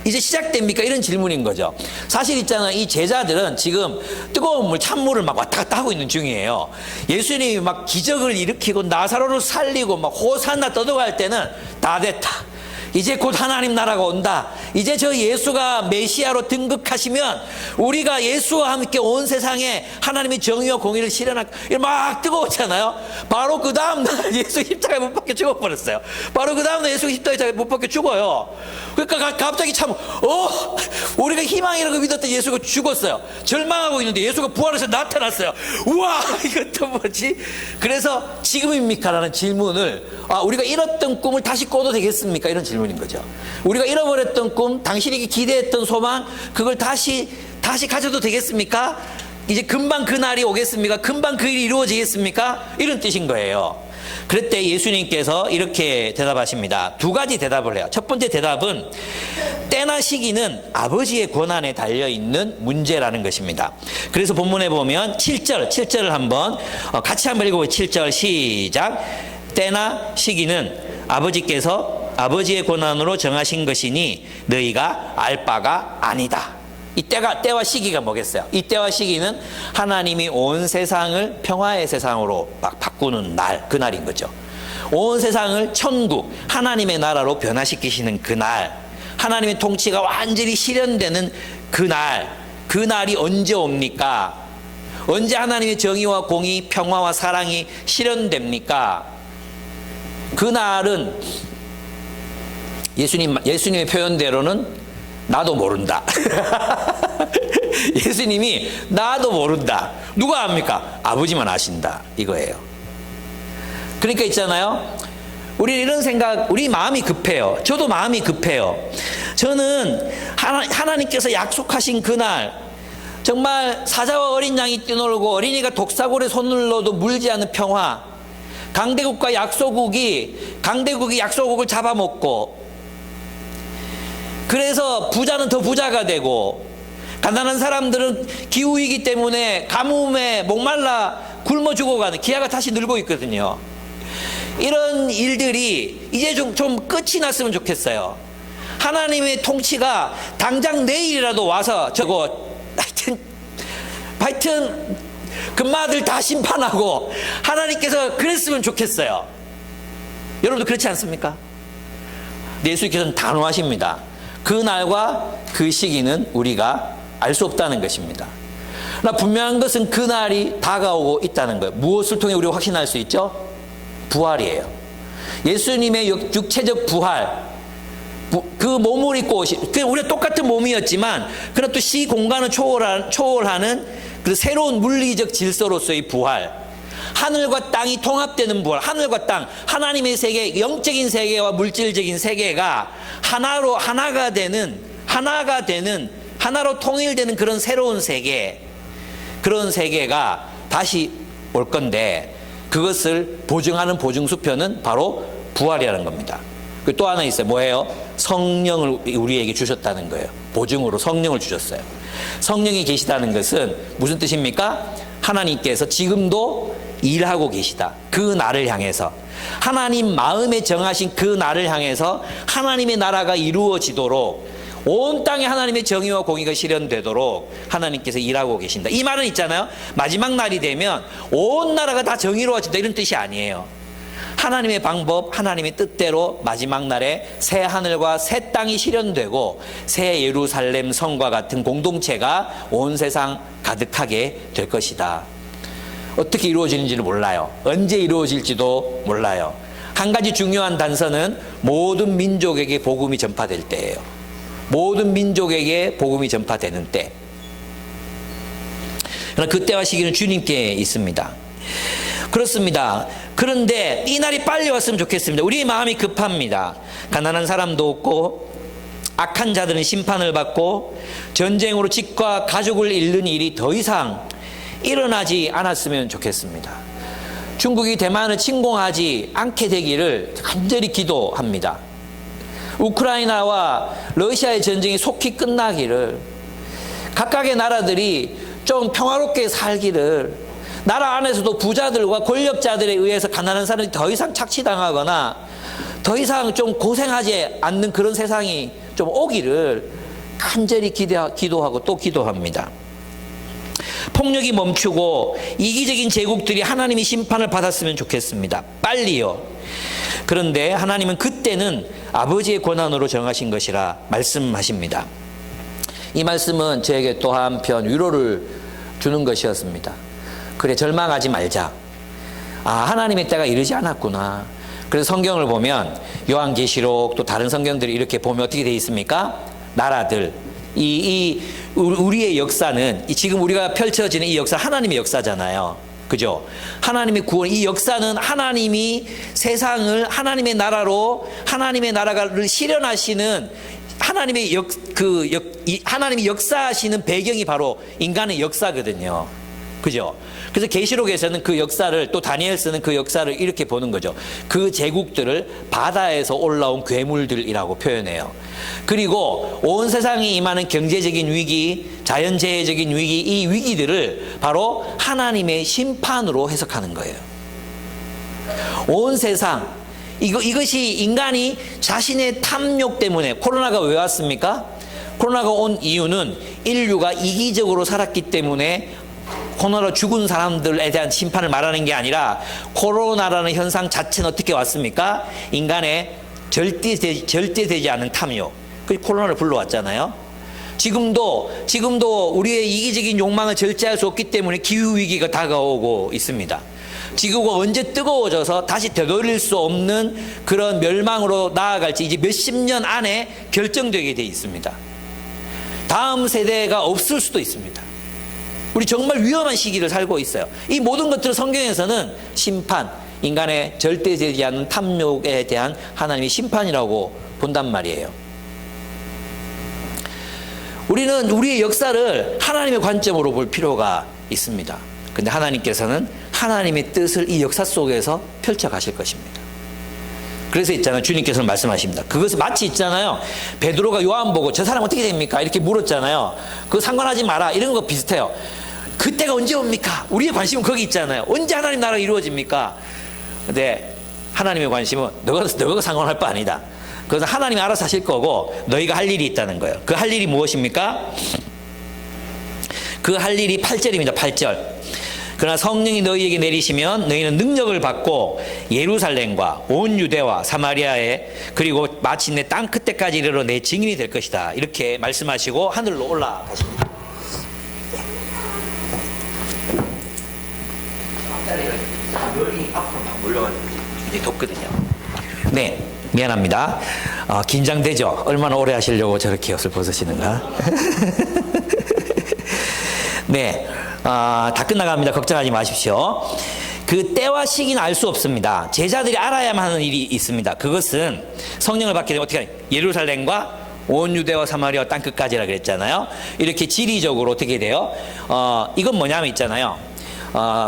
이제 시작됩니까? 이런 질문인 거죠. 사실 있잖아요. 이 제자들은 지금 뜨거운 물, 찬물을 막 왔다 갔다 하고 있는 중이에요. 예수님이 막 기적을 일으키고 나사로를 살리고 막 호산나 떠들어갈 때는 다 됐다. 이제 곧 하나님 나라가 온다. 이제 저 예수가 메시아로 등극하시면 우리가 예수와 함께 온 세상에 하나님의 정의와 공의를 실현할, 막 뜨거웠잖아요. 바로 그 다음날 예수 십자가에 못 박혀 죽어버렸어요. 바로 그 다음날 예수 십자가에 못 박혀 죽어요. 그러니까 갑자기 참 우리가 희망이라고 믿었던 예수가 죽었어요. 절망하고 있는데 예수가 부활해서 나타났어요. 우와, 이것도 뭐지? 그래서 지금입니까? 라는 질문을, 우리가 잃었던 꿈을 다시 꿔도 되겠습니까? 이런 질문인 거죠. 우리가 잃어버렸던 꿈, 당신에게 기대했던 소망, 그걸 다시 가져도 되겠습니까? 이제 금방 그 날이 오겠습니까? 금방 그 일이 이루어지겠습니까? 이런 뜻인 거예요. 그럴 때 예수님께서 이렇게 대답하십니다. 두 가지 대답을 해요. 첫 번째 대답은 때나 시기는 아버지의 권한에 달려있는 문제라는 것입니다. 그래서 본문에 보면 7절을 한번 같이 한번 읽어보세요. 7절 시작. 때나 시기는 아버지께서 아버지의 권한으로 정하신 것이니 너희가 알 바가 아니다. 이 때와 시기가 뭐겠어요? 이 때와 시기는 하나님이 온 세상을 평화의 세상으로 막 바꾸는 날, 그날인 거죠. 온 세상을 천국, 하나님의 나라로 변화시키시는 그날, 하나님의 통치가 완전히 실현되는 그날이 언제 옵니까? 언제 하나님의 정의와 공의, 평화와 사랑이 실현됩니까? 그날은 예수님의 표현대로는 나도 모른다. 예수님이 나도 모른다. 누가 압니까? 아버지만 아신다. 이거예요. 그러니까 있잖아요. 우리 이런 생각, 우리 마음이 급해요. 저도 마음이 급해요. 저는 하나님께서 약속하신 그날, 정말 사자와 어린 양이 뛰놀고 어린이가 독사골에 손을 넣어도 물지 않는 평화, 강대국과 강대국이 약소국을 잡아먹고, 그래서 부자는 더 부자가 되고, 가난한 사람들은 기후위기 때문에 가뭄에 목말라 굶어 죽어가는, 기아가 다시 늘고 있거든요. 이런 일들이 이제 좀 끝이 났으면 좋겠어요. 하나님의 통치가 당장 내일이라도 와서 하여튼 금마들 다 심판하고 하나님께서 그랬으면 좋겠어요. 여러분도 그렇지 않습니까? 예수께서는 단호하십니다. 그 날과 그 시기는 우리가 알 수 없다는 것입니다. 그러나 분명한 것은 그 날이 다가오고 있다는 거예요. 무엇을 통해 우리가 확신할 수 있죠? 부활이에요. 예수님의 육체적 부활, 그 몸을 입고 우리가 똑같은 몸이었지만 그러나 또 시 공간을 초월하는 그 새로운 물리적 질서로서의 부활, 하늘과 땅이 통합되는 부활, 하늘과 땅, 하나님의 세계, 영적인 세계와 물질적인 세계가 하나가 되는 하나로 통일되는 그런 새로운 세계, 그런 세계가 다시 올 건데, 그것을 보증하는 보증수표는 바로 부활이라는 겁니다. 또 하나 있어요. 뭐예요? 성령을 우리에게 주셨다는 거예요. 보증으로 성령을 주셨어요. 성령이 계시다는 것은 무슨 뜻입니까? 하나님께서 지금도 일하고 계시다. 그 날을 향해서, 하나님 마음에 정하신 그 날을 향해서 하나님의 나라가 이루어지도록, 온 땅에 하나님의 정의와 공의가 실현되도록 하나님께서 일하고 계신다. 이 말은 있잖아요. 마지막 날이 되면 온 나라가 다 정의로워진다, 이런 뜻이 아니에요. 하나님의 방법, 하나님의 뜻대로 마지막 날에 새 하늘과 새 땅이 실현되고 새 예루살렘 성과 같은 공동체가 온 세상 가득하게 될 것이다. 어떻게 이루어지는지는 몰라요. 언제 이루어질지도 몰라요. 한 가지 중요한 단서는 모든 민족에게 복음이 전파될 때예요. 모든 민족에게 복음이 전파되는 때. 그러나 그때와 시기는 주님께 있습니다. 그렇습니다. 그런데 이 날이 빨리 왔으면 좋겠습니다. 우리의 마음이 급합니다. 가난한 사람도 없고, 악한 자들은 심판을 받고, 전쟁으로 집과 가족을 잃는 일이 더 이상 일어나지 않았으면 좋겠습니다. 중국이 대만을 침공하지 않게 되기를 간절히 기도합니다. 우크라이나와 러시아의 전쟁이 속히 끝나기를, 각각의 나라들이 좀 평화롭게 살기를, 나라 안에서도 부자들과 권력자들에 의해서 가난한 사람이 더 이상 착취당하거나 더 이상 좀 고생하지 않는 그런 세상이 좀 오기를 간절히 기도하고 또 기도합니다. 폭력이 멈추고 이기적인 제국들이 하나님의 심판을 받았으면 좋겠습니다. 빨리요. 그런데 하나님은 그때는 아버지의 권한으로 정하신 것이라 말씀하십니다. 이 말씀은 저에게 또 한편 위로를 주는 것이었습니다. 그래, 절망하지 말자. 하나님의 때가 이르지 않았구나. 그래서 성경을 보면 요한계시록 또 다른 성경들이 이렇게 보면 어떻게 되어 있습니까? 나라들, 우리의 역사는, 지금 우리가 펼쳐지는 이 역사, 하나님의 역사잖아요. 그죠? 하나님의 구원, 이 역사는 하나님이 세상을 하나님의 나라로, 하나님의 나라를 실현하시는 하나님이 역사하시는 배경이 바로 인간의 역사거든요. 그죠? 그래서 계시록에서는 그 역사를, 또 다니엘서는 그 역사를 이렇게 보는 거죠. 그 제국들을 바다에서 올라온 괴물들이라고 표현해요. 그리고 온 세상에 임하는 경제적인 위기, 자연재해적인 위기, 이 위기들을 바로 하나님의 심판으로 해석하는 거예요. 온 세상, 이것이 인간이 자신의 탐욕 때문에, 코로나가 왜 왔습니까? 코로나가 온 이유는 인류가 이기적으로 살았기 때문에 코로나로 죽은 사람들에 대한 심판을 말하는 게 아니라, 코로나라는 현상 자체는 어떻게 왔습니까? 인간의 절대되지 않은 탐욕, 그리고 코로나를 불러왔잖아요. 지금도 우리의 이기적인 욕망을 절제할 수 없기 때문에 기후위기가 다가오고 있습니다. 지구가 언제 뜨거워져서 다시 되돌릴 수 없는 그런 멸망으로 나아갈지 이제 몇십 년 안에 결정되게 돼 있습니다. 다음 세대가 없을 수도 있습니다. 우리 정말 위험한 시기를 살고 있어요. 이 모든 것들을 성경에서는 심판, 인간의 절대되지 않는 탐욕에 대한 하나님의 심판이라고 본단 말이에요. 우리는 우리의 역사를 하나님의 관점으로 볼 필요가 있습니다. 근데 하나님께서는 하나님의 뜻을 이 역사 속에서 펼쳐 가실 것입니다. 그래서 있잖아요. 주님께서는 말씀하십니다. 그것은 마치 있잖아요. 베드로가 요한 보고 저 사람 어떻게 됩니까? 이렇게 물었잖아요. 그거 상관하지 마라. 이런 거 비슷해요. 그때가 언제 옵니까? 우리의 관심은 거기 있잖아요. 언제 하나님 나라가 이루어집니까? 근데 하나님의 관심은 너가 상관할 바 아니다. 그것은 하나님이 알아서 하실 거고 너희가 할 일이 있다는 거예요. 그 할 일이 무엇입니까? 그 할 일이 8절입니다. 8절. 그러나 성령이 너희에게 내리시면 너희는 능력을 받고 예루살렘과 온 유대와 사마리아에 그리고 마침내 땅 끝에까지 이르러 내 증인이 될 것이다. 이렇게 말씀하시고 하늘로 올라가십니다. 열이 앞으로 막 몰려가지고 굉장히 덥거든요. 네, 미안합니다. 긴장되죠? 얼마나 오래 하시려고 저렇게 옷을 벗으시는가? 네, 다 끝나갑니다. 걱정하지 마십시오. 그 때와 시기는 알 수 없습니다. 제자들이 알아야만 하는 일이 있습니다. 그것은 성령을 받게 되면 어떻게 하냐? 예루살렘과 온 유대와 사마리아 땅끝까지라 그랬잖아요. 이렇게 지리적으로 어떻게 돼요? 이건 뭐냐면 있잖아요.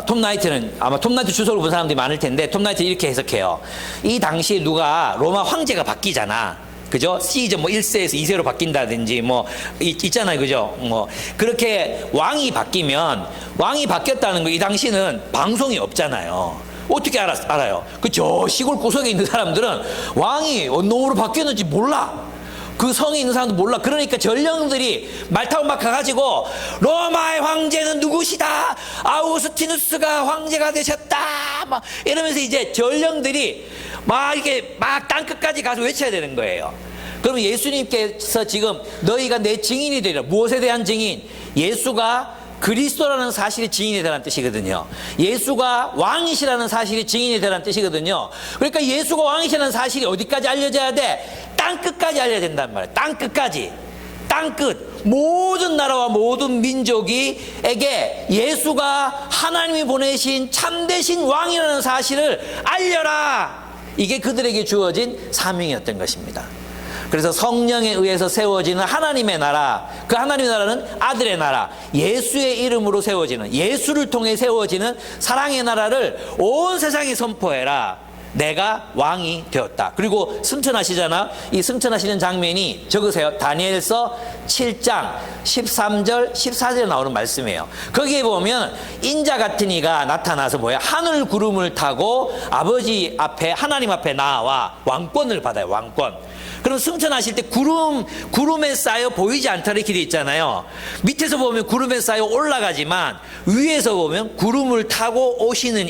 톰 나이트는 아마 톰 나이트 주소를 본 사람들이 많을 텐데 톰 나이트 이렇게 해석해요. 이 당시에 누가 로마 황제가 바뀌잖아. 그죠? 시즌 뭐 1세에서 2세로 바뀐다든지 뭐 있잖아요. 그죠? 뭐 그렇게 왕이 바뀌었다는 거 이 당시는 방송이 없잖아요. 어떻게 알아요? 그 저 시골 구석에 있는 사람들은 왕이 어느 놈으로 바뀌었는지 몰라. 그 성에 있는 사람도 몰라. 그러니까 전령들이 말 타고 막 가가지고 로마의 황제는 누구시다. 아우구스티누스가 황제가 되셨다. 막 이러면서 이제 전령들이 막 이렇게 막 땅끝까지 가서 외쳐야 되는 거예요. 그러면 예수님께서 지금 너희가 내 증인이 되리라. 무엇에 대한 증인? 예수가 그리스도라는 사실이 증인이 되라는 뜻이거든요. 예수가 왕이시라는 사실이 증인이 되라는 뜻이거든요. 그러니까 예수가 왕이시라는 사실이 어디까지 알려져야 돼? 땅끝까지 알려야 된단 말이에요. 땅끝까지. 땅끝. 모든 나라와 모든 민족에게 예수가 하나님이 보내신 참되신 왕이라는 사실을 알려라. 이게 그들에게 주어진 사명이었던 것입니다. 그래서 성령에 의해서 세워지는 하나님의 나라, 그 하나님의 나라는 아들의 나라, 예수의 이름으로 세워지는, 예수를 통해 세워지는 사랑의 나라를 온 세상에 선포해라. 내가 왕이 되었다. 그리고 승천하시잖아. 이 승천하시는 장면이 적으세요. 다니엘서 7장 13절 14절에 나오는 말씀이에요. 거기에 보면 인자 같은 이가 나타나서 뭐야? 하늘 구름을 타고 아버지 앞에 하나님 앞에 나와 왕권을 받아요. 왕권. 그럼 승천하실 때 구름에 쌓여 보이지 않다 이렇게 돼 있잖아요. 밑에서 보면 구름에 쌓여 올라가지만 위에서 보면 구름을 타고 오시는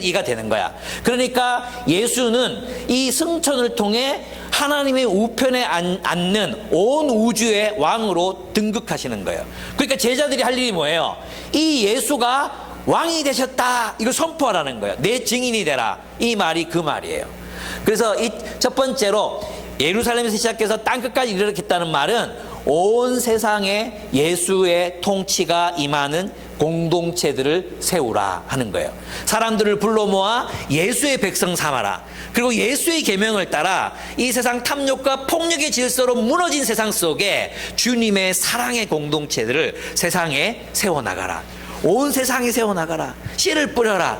이가 되는 거야. 그러니까 예수는 이 승천을 통해 하나님의 우편에 앉는 온 우주의 왕으로 등극하시는 거예요. 그러니까 제자들이 할 일이 뭐예요? 이 예수가 왕이 되셨다. 이걸 선포하라는 거예요. 내 증인이 되라. 이 말이 그 말이에요. 그래서 이 첫 번째로 예루살렘에서 시작해서 땅끝까지 이르렀겠다는 말은 온 세상에 예수의 통치가 임하는 공동체들을 세우라 하는 거예요. 사람들을 불러 모아 예수의 백성 삼아라. 그리고 예수의 계명을 따라 이 세상 탐욕과 폭력의 질서로 무너진 세상 속에 주님의 사랑의 공동체들을 세상에 세워나가라. 온 세상에 세워나가라. 씨를 뿌려라.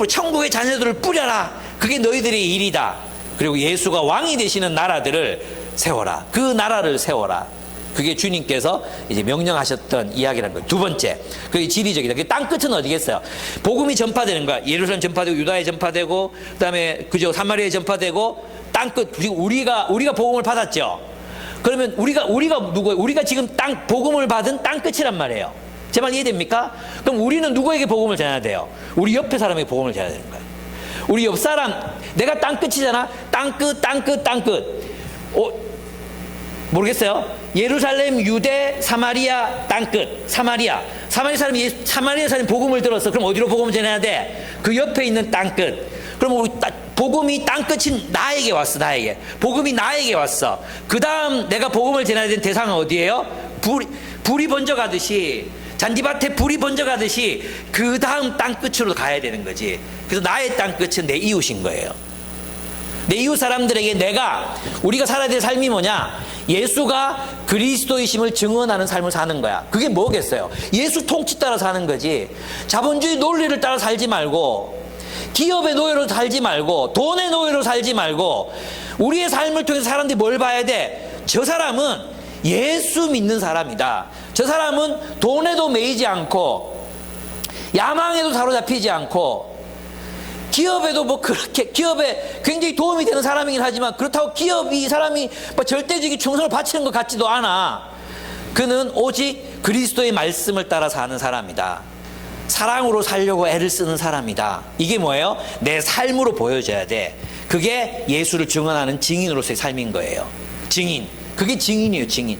천국의 자녀들을 뿌려라. 그게 너희들의 일이다. 그리고 예수가 왕이 되시는 나라들을 세워라. 그 나라를 세워라. 그게 주님께서 이제 명령하셨던 이야기라는 거예요. 두 번째, 그게 지리적이다. 그 땅 끝은 어디겠어요? 복음이 전파되는 거야. 예루살렘 전파되고 유다에 전파되고 그다음에 그죠 사마리아에 전파되고 땅 끝. 우리가 복음을 받았죠. 그러면 우리가 누구예요? 우리가 지금 복음을 받은 땅 끝이란 말이에요. 제 말 이해됩니까? 그럼 우리는 누구에게 복음을 전해야 돼요? 우리 옆에 사람에게 복음을 전해야 되는 거예요. 우리 옆 사람, 내가 땅끝이잖아. 땅끝. 모르겠어요. 예루살렘, 유대, 사마리아, 땅끝. 사마리아 사람이 복음을 들었어. 그럼 어디로 복음을 전해야 돼? 그 옆에 있는 땅끝. 그럼 우리 복음이 땅끝인 나에게 왔어. 복음이 나에게 왔어. 그 다음 내가 복음을 전해야 되는 대상은 어디예요? 불이 번져가듯이 잔디밭에 불이 번져가듯이 그 다음 땅 끝으로 가야 되는 거지. 그래서 나의 땅 끝은 내 이웃인 거예요. 내 이웃 사람들에게 우리가 살아야 될 삶이 뭐냐? 예수가 그리스도이심을 증언하는 삶을 사는 거야. 그게 뭐겠어요? 예수 통치 따라 사는 거지. 자본주의 논리를 따라 살지 말고, 기업의 노예로 살지 말고, 돈의 노예로 살지 말고, 우리의 삶을 통해서 사람들이 뭘 봐야 돼? 저 사람은 예수 믿는 사람이다. 저 사람은 돈에도 매이지 않고, 야망에도 사로잡히지 않고, 기업에도 뭐 그렇게 기업에 굉장히 도움이 되는 사람이긴 하지만 그렇다고 이 사람이 뭐 절대적인 충성을 바치는 것 같지도 않아. 그는 오직 그리스도의 말씀을 따라 사는 사람이다. 사랑으로 살려고 애를 쓰는 사람이다. 이게 뭐예요? 내 삶으로 보여줘야 돼. 그게 예수를 증언하는 증인으로서의 삶인 거예요. 증인. 그게 증인이에요, 증인.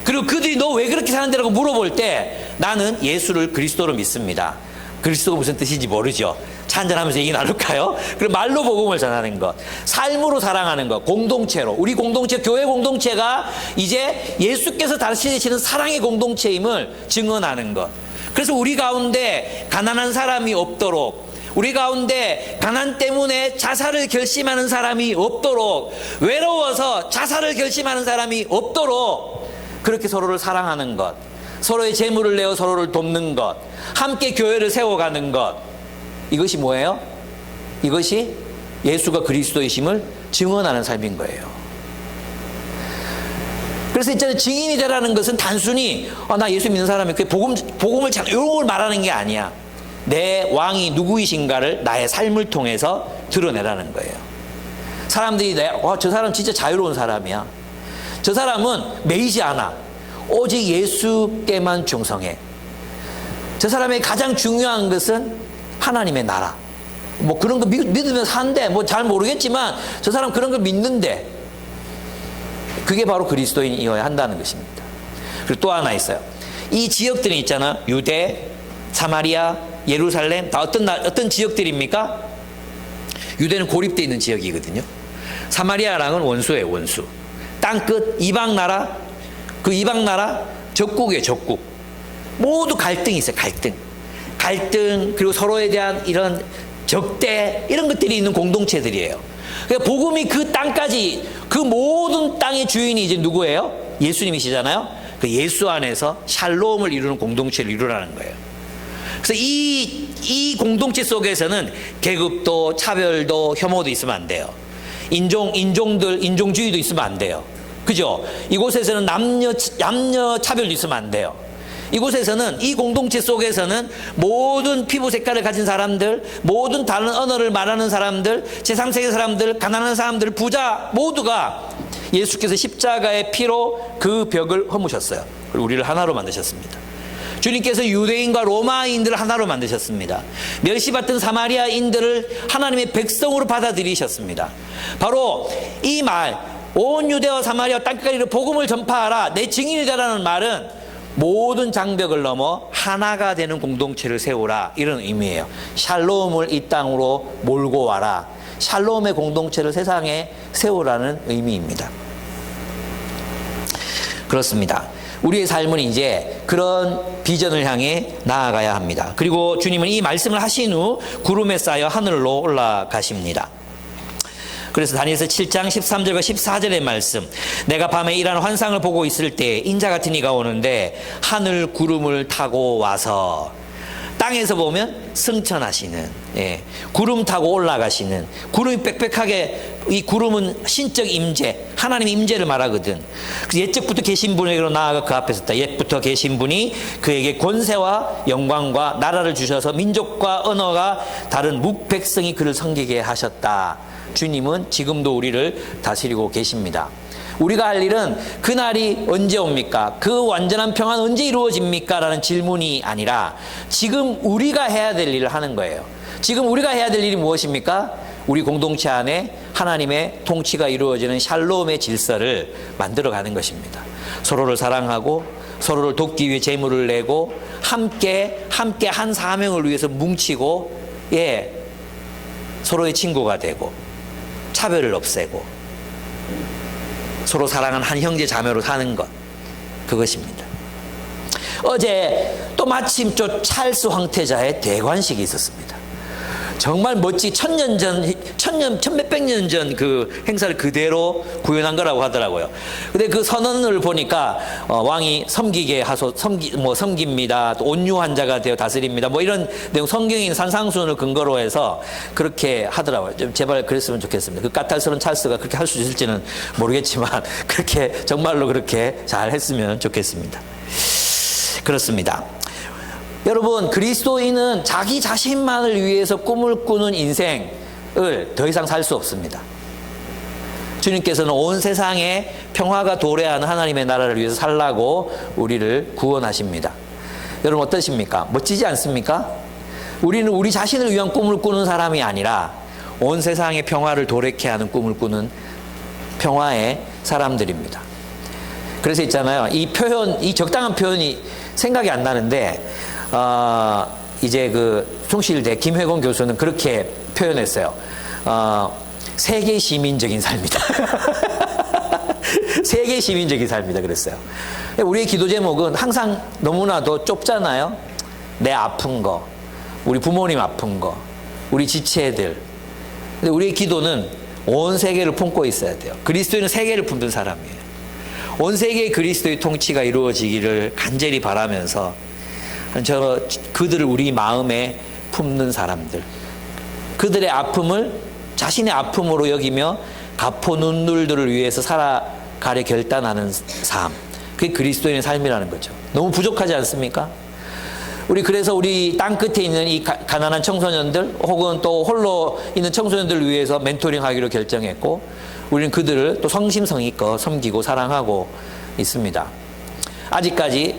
그리고 그들이 너 왜 그렇게 사는데라고 물어볼 때 나는 예수를 그리스도로 믿습니다. 그리스도가 무슨 뜻인지 모르죠. 차 한잔하면서 얘기 나눌까요? 그리고 말로 복음을 전하는 것, 삶으로 사랑하는 것, 공동체로. 우리 공동체, 교회 공동체가 이제 예수께서 다시 되시는 사랑의 공동체임을 증언하는 것. 그래서 우리 가운데 가난한 사람이 없도록, 우리 가운데 가난 때문에 자살을 결심하는 사람이 없도록, 외로워서 자살을 결심하는 사람이 없도록 그렇게 서로를 사랑하는 것, 서로의 재물을 내어 서로를 돕는 것, 함께 교회를 세워가는 것. 이것이 뭐예요? 이것이 예수가 그리스도이심을 증언하는 삶인 거예요. 그래서 있잖아요, 증인이 되라는 것은 단순히 나 예수 믿는 사람이 복음을 이런 걸 말하는 게 아니야. 내 왕이 누구이신가를 나의 삶을 통해서 드러내라는 거예요. 사람들이 저 사람 진짜 자유로운 사람이야. 저 사람은 매이지 않아. 오직 예수께만 충성해. 저 사람의 가장 중요한 것은 하나님의 나라. 뭐 그런 거 믿으면서 한대. 뭐 잘 모르겠지만 저 사람 그런 걸 믿는데, 그게 바로 그리스도인이어야 한다는 것입니다. 그리고 또 하나 있어요. 이 지역들이 있잖아. 유대, 사마리아, 예루살렘, 다 어떤 지역들입니까? 유대는 고립되어 있는 지역이거든요. 사마리아랑은 원수예요, 원수. 땅끝, 이방 나라, 그 이방 나라 적국이에요, 적국. 모두 갈등이 있어요, 갈등, 그리고 서로에 대한 이런 적대, 이런 것들이 있는 공동체들이에요. 그러니까 복음이 그 땅까지, 그 모든 땅의 주인이 이제 누구예요? 예수님이시잖아요. 그 예수 안에서 샬롬을 이루는 공동체를 이루라는 거예요. 그래서 이 공동체 속에서는 계급도, 차별도, 혐오도 있으면 안 돼요. 인종주의도 있으면 안 돼요. 그죠? 이곳에서는 남녀 차별도 있으면 안 돼요. 이곳에서는, 이 공동체 속에서는 모든 피부 색깔을 가진 사람들, 모든 다른 언어를 말하는 사람들, 제3세계 사람들, 가난한 사람들, 부자 모두가 예수께서 십자가의 피로 그 벽을 허무셨어요. 그리고 우리를 하나로 만드셨습니다. 주님께서 유대인과 로마인들을 하나로 만드셨습니다. 멸시받던 사마리아인들을 하나님의 백성으로 받아들이셨습니다. 바로 이 말, 온 유대와 사마리아 땅끝까지 복음을 전파하라, 내 증인이 되라는 말은 모든 장벽을 넘어 하나가 되는 공동체를 세우라, 이런 의미예요. 샬롬을 이 땅으로 몰고 와라. 샬롬의 공동체를 세상에 세우라는 의미입니다. 그렇습니다. 우리의 삶은 이제 그런 비전을 향해 나아가야 합니다. 그리고 주님은 이 말씀을 하신 후 구름에 쌓여 하늘로 올라가십니다. 그래서 다니엘서 7장 13절과 14절의 말씀, 내가 밤에 이러한 환상을 보고 있을 때 인자 같은 이가 오는데 하늘 구름을 타고 와서, 땅에서 보면 승천하시는, 구름 타고 올라가시는, 구름이 빽빽하게, 이 구름은 신적 임재, 하나님의 임재를 말하거든. 그래서 옛적부터 계신 분에게로 나아가 그 앞에 섰다. 옛부터 계신 분이 그에게 권세와 영광과 나라를 주셔서 민족과 언어가 다른 묵백성이 그를 섬기게 하셨다. 주님은 지금도 우리를 다스리고 계십니다. 우리가 할 일은 그날이 언제 옵니까? 그 완전한 평안 언제 이루어집니까? 라는 질문이 아니라 지금 우리가 해야 될 일을 하는 거예요. 지금 우리가 해야 될 일이 무엇입니까? 우리 공동체 안에 하나님의 통치가 이루어지는 샬롬의 질서를 만들어가는 것입니다. 서로를 사랑하고 서로를 돕기 위해 재물을 내고 함께 한 사명을 위해서 뭉치고, 서로의 친구가 되고 차별을 없애고 서로 사랑하는 한 형제 자매로 사는 것, 그것입니다. 어제 또 마침 또 찰스 황태자의 대관식이 있었습니다. 정말 멋지 천몇백 년 전 그 행사를 그대로 구현한 거라고 하더라고요. 근데 그 선언을 보니까 왕이 섬기게 섬깁니다. 또 온유한 자가 되어 다스립니다. 뭐 이런 내용, 성경인 산상수훈을 근거로 해서 그렇게 하더라고요. 좀 제발 그랬으면 좋겠습니다. 그 까탈스러운 찰스가 그렇게 할 수 있을지는 모르겠지만 그렇게 정말로 그렇게 잘 했으면 좋겠습니다. 그렇습니다. 여러분, 그리스도인은 자기 자신만을 위해서 꿈을 꾸는 인생을 더 이상 살 수 없습니다. 주님께서는 온 세상에 평화가 도래하는 하나님의 나라를 위해서 살라고 우리를 구원하십니다. 여러분 어떠십니까? 멋지지 않습니까? 우리는 우리 자신을 위한 꿈을 꾸는 사람이 아니라 온 세상의 평화를 도래케 하는 꿈을 꾸는 평화의 사람들입니다. 그래서 있잖아요. 이 적당한 표현이 생각이 안 나는데, 이제 그 총실대 김회곤 교수는 그렇게 표현했어요. 세계 시민적인 삶이다. 세계 시민적인 삶이다 그랬어요. 우리의 기도 제목은 항상 너무나도 좁잖아요. 내 아픈 거, 우리 부모님 아픈 거, 우리 지체들. 근데 우리의 기도는 온 세계를 품고 있어야 돼요. 그리스도인은 세계를 품는 사람이에요. 온 세계의 그리스도의 통치가 이루어지기를 간절히 바라면서 그들을 우리 마음에 품는 사람들, 그들의 아픔을 자신의 아픔으로 여기며 가포 눈물들을 위해서 살아가려 결단하는 삶, 그게 그리스도인의 삶이라는 거죠. 너무 부족하지 않습니까? 그래서 우리 땅 끝에 있는 이 가난한 청소년들 혹은 또 홀로 있는 청소년들을 위해서 멘토링하기로 결정했고, 우리는 그들을 또 성심성의껏 섬기고 사랑하고 있습니다. 아직까지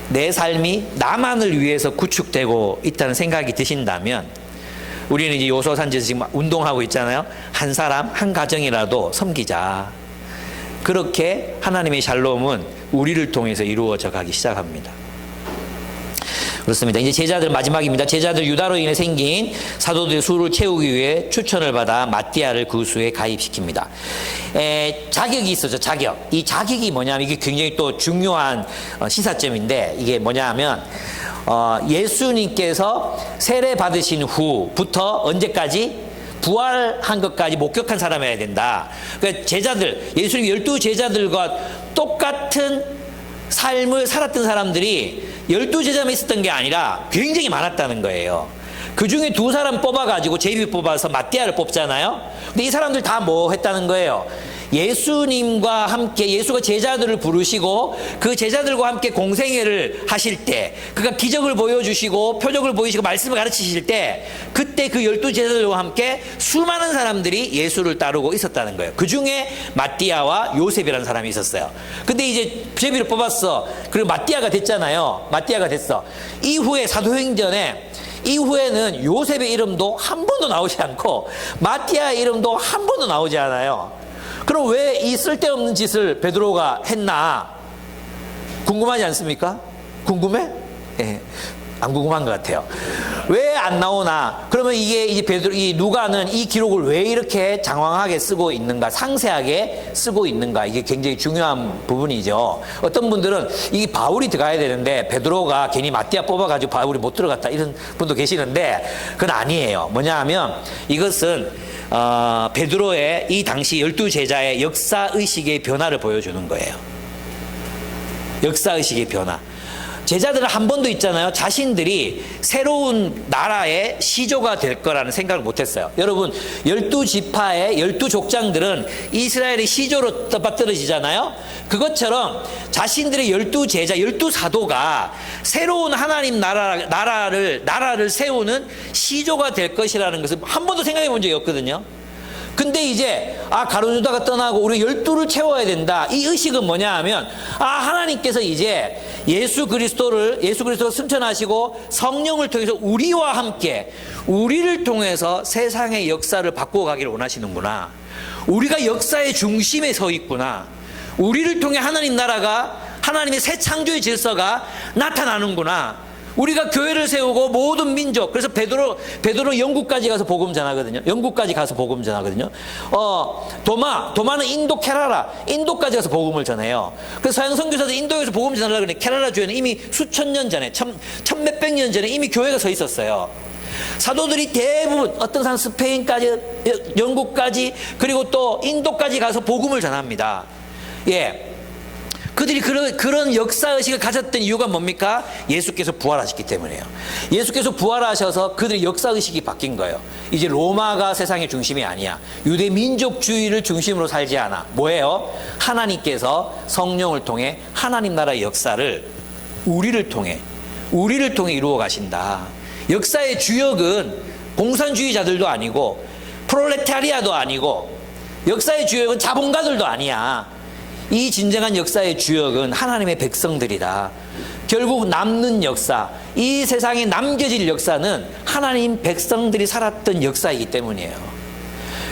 내 삶이 나만을 위해서 구축되고 있다는 생각이 드신다면, 우리는 이제 요소산지에서 지금 운동하고 있잖아요. 한 사람, 한 가정이라도 섬기자. 그렇게 하나님의 샬롬은 우리를 통해서 이루어져 가기 시작합니다. 그렇습니다. 이제 제자들 마지막입니다. 제자들 유다로 인해 생긴 사도들의 수를 채우기 위해 추천을 받아 마띠아를 그 수에 가입시킵니다. 자격이 있었죠. 자격. 이 자격이 뭐냐면, 이게 굉장히 또 중요한 시사점인데, 이게 뭐냐면 예수님께서 세례 받으신 후부터 언제까지? 부활한 것까지 목격한 사람이어야 된다. 그러니까 제자들, 예수님 12 제자들과 똑같은 삶을 살았던 사람들이 12제자만 있었던 게 아니라 굉장히 많았다는 거예요. 그 중에 2사람 뽑아가지고 제비 뽑아서 마띠아를 뽑잖아요. 근데 이 사람들 다 뭐 했다는 거예요? 예수님과 함께, 예수가 제자들을 부르시고 그 제자들과 함께 공생애를 하실 때, 그가 기적을 보여주시고 표적을 보이시고 말씀을 가르치실 때, 그때 그 12제자들과 함께 수많은 사람들이 예수를 따르고 있었다는 거예요. 그 중에 마띠아와 요셉이라는 사람이 있었어요. 근데 이제 제비를 뽑았어. 그리고 마띠아가 됐잖아요. 마띠아가 됐어. 이후에 사도행전에 이후에는 요셉의 이름도 한 번도 나오지 않고 마띠아의 이름도 한 번도 나오지 않아요. 그럼 왜 이 쓸데없는 짓을 베드로가 했나? 궁금하지 않습니까? 궁금해? 예. 안 궁금한 것 같아요. 왜 안 나오나? 그러면 이게 이제 이 누가는 이 기록을 왜 이렇게 장황하게 쓰고 있는가, 상세하게 쓰고 있는가, 이게 굉장히 중요한 부분이죠. 어떤 분들은 이 바울이 들어가야 되는데 베드로가 괜히 마띠아 뽑아가지고 바울이 못 들어갔다, 이런 분도 계시는데 그건 아니에요. 뭐냐 하면 이것은 베드로의 이 당시 12제자의 역사의식의 변화를 보여주는 거예요. 역사의식의 변화. 제자들은 한 번도 있잖아요. 자신들이 새로운 나라의 시조가 될 거라는 생각을 못했어요. 여러분, 12지파의 12족장들은 이스라엘의 시조로 떠받들어지잖아요. 그것처럼 자신들의 12제자, 12사도가 새로운 하나님 나라를 세우는 시조가 될 것이라는 것을 한 번도 생각해 본 적이 없거든요. 근데 이제 가룟유다가 떠나고 우리 12를 채워야 된다. 이 의식은 뭐냐 하면 하나님께서 이제 예수 그리스도를 승천하시고 성령을 통해서 우리와 함께, 우리를 통해서 세상의 역사를 바꾸어 가기를 원하시는구나. 우리가 역사의 중심에 서 있구나. 우리를 통해 하나님 나라가, 하나님의 새 창조의 질서가 나타나는구나. 우리가 교회를 세우고 모든 민족, 그래서 베드로 영국까지 가서 복음 전하거든요. 영국까지 가서 복음 전하거든요. 도마는 인도 케라라, 인도까지 가서 복음을 전해요. 그래서 서양 선교사들 인도에서 복음 전하려고 그러는데 케라라 주에는 이미 수천 년 전에, 천몇백 년 전에 이미 교회가 서 있었어요. 사도들이 대부분 어떤 사람 스페인까지, 영국까지, 그리고 또 인도까지 가서 복음을 전합니다. 예. 그들이 그런 역사의식을 가졌던 이유가 뭡니까? 예수께서 부활하셨기 때문이에요. 예수께서 부활하셔서 그들의 역사의식이 바뀐 거예요. 이제 로마가 세상의 중심이 아니야. 유대 민족주의를 중심으로 살지 않아. 뭐예요? 하나님께서 성령을 통해 하나님 나라의 역사를 우리를 통해 이루어 가신다. 역사의 주역은 공산주의자들도 아니고 프롤레타리아도 아니고 역사의 주역은 자본가들도 아니야. 이 진정한 역사의 주역은 하나님의 백성들이다. 결국 남는 역사, 이 세상에 남겨질 역사는 하나님 백성들이 살았던 역사이기 때문이에요.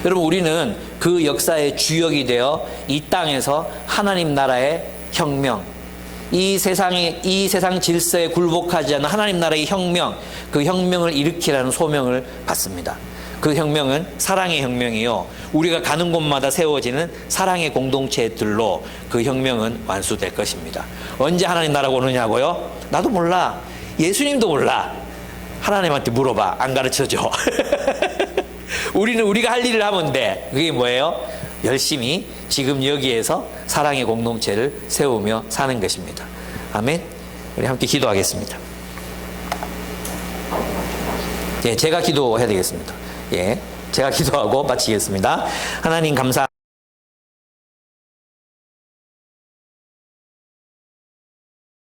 여러분, 우리는 그 역사의 주역이 되어 이 땅에서 하나님 나라의 혁명, 이 세상 질서에 굴복하지 않는 하나님 나라의 혁명, 그 혁명을 일으키라는 소명을 받습니다. 그 혁명은 사랑의 혁명이요, 우리가 가는 곳마다 세워지는 사랑의 공동체들로 그 혁명은 완수될 것입니다. 언제 하나님 나라가 오느냐고요? 나도 몰라. 예수님도 몰라. 하나님한테 물어봐. 안 가르쳐줘. 우리가 할 일을 하면 돼. 그게 뭐예요? 열심히 지금 여기에서 사랑의 공동체를 세우며 사는 것입니다. 아멘. 우리 함께 기도하겠습니다. 예, 제가 기도해야 되겠습니다. 예, 제가 기도하고 마치겠습니다. 하나님 감사.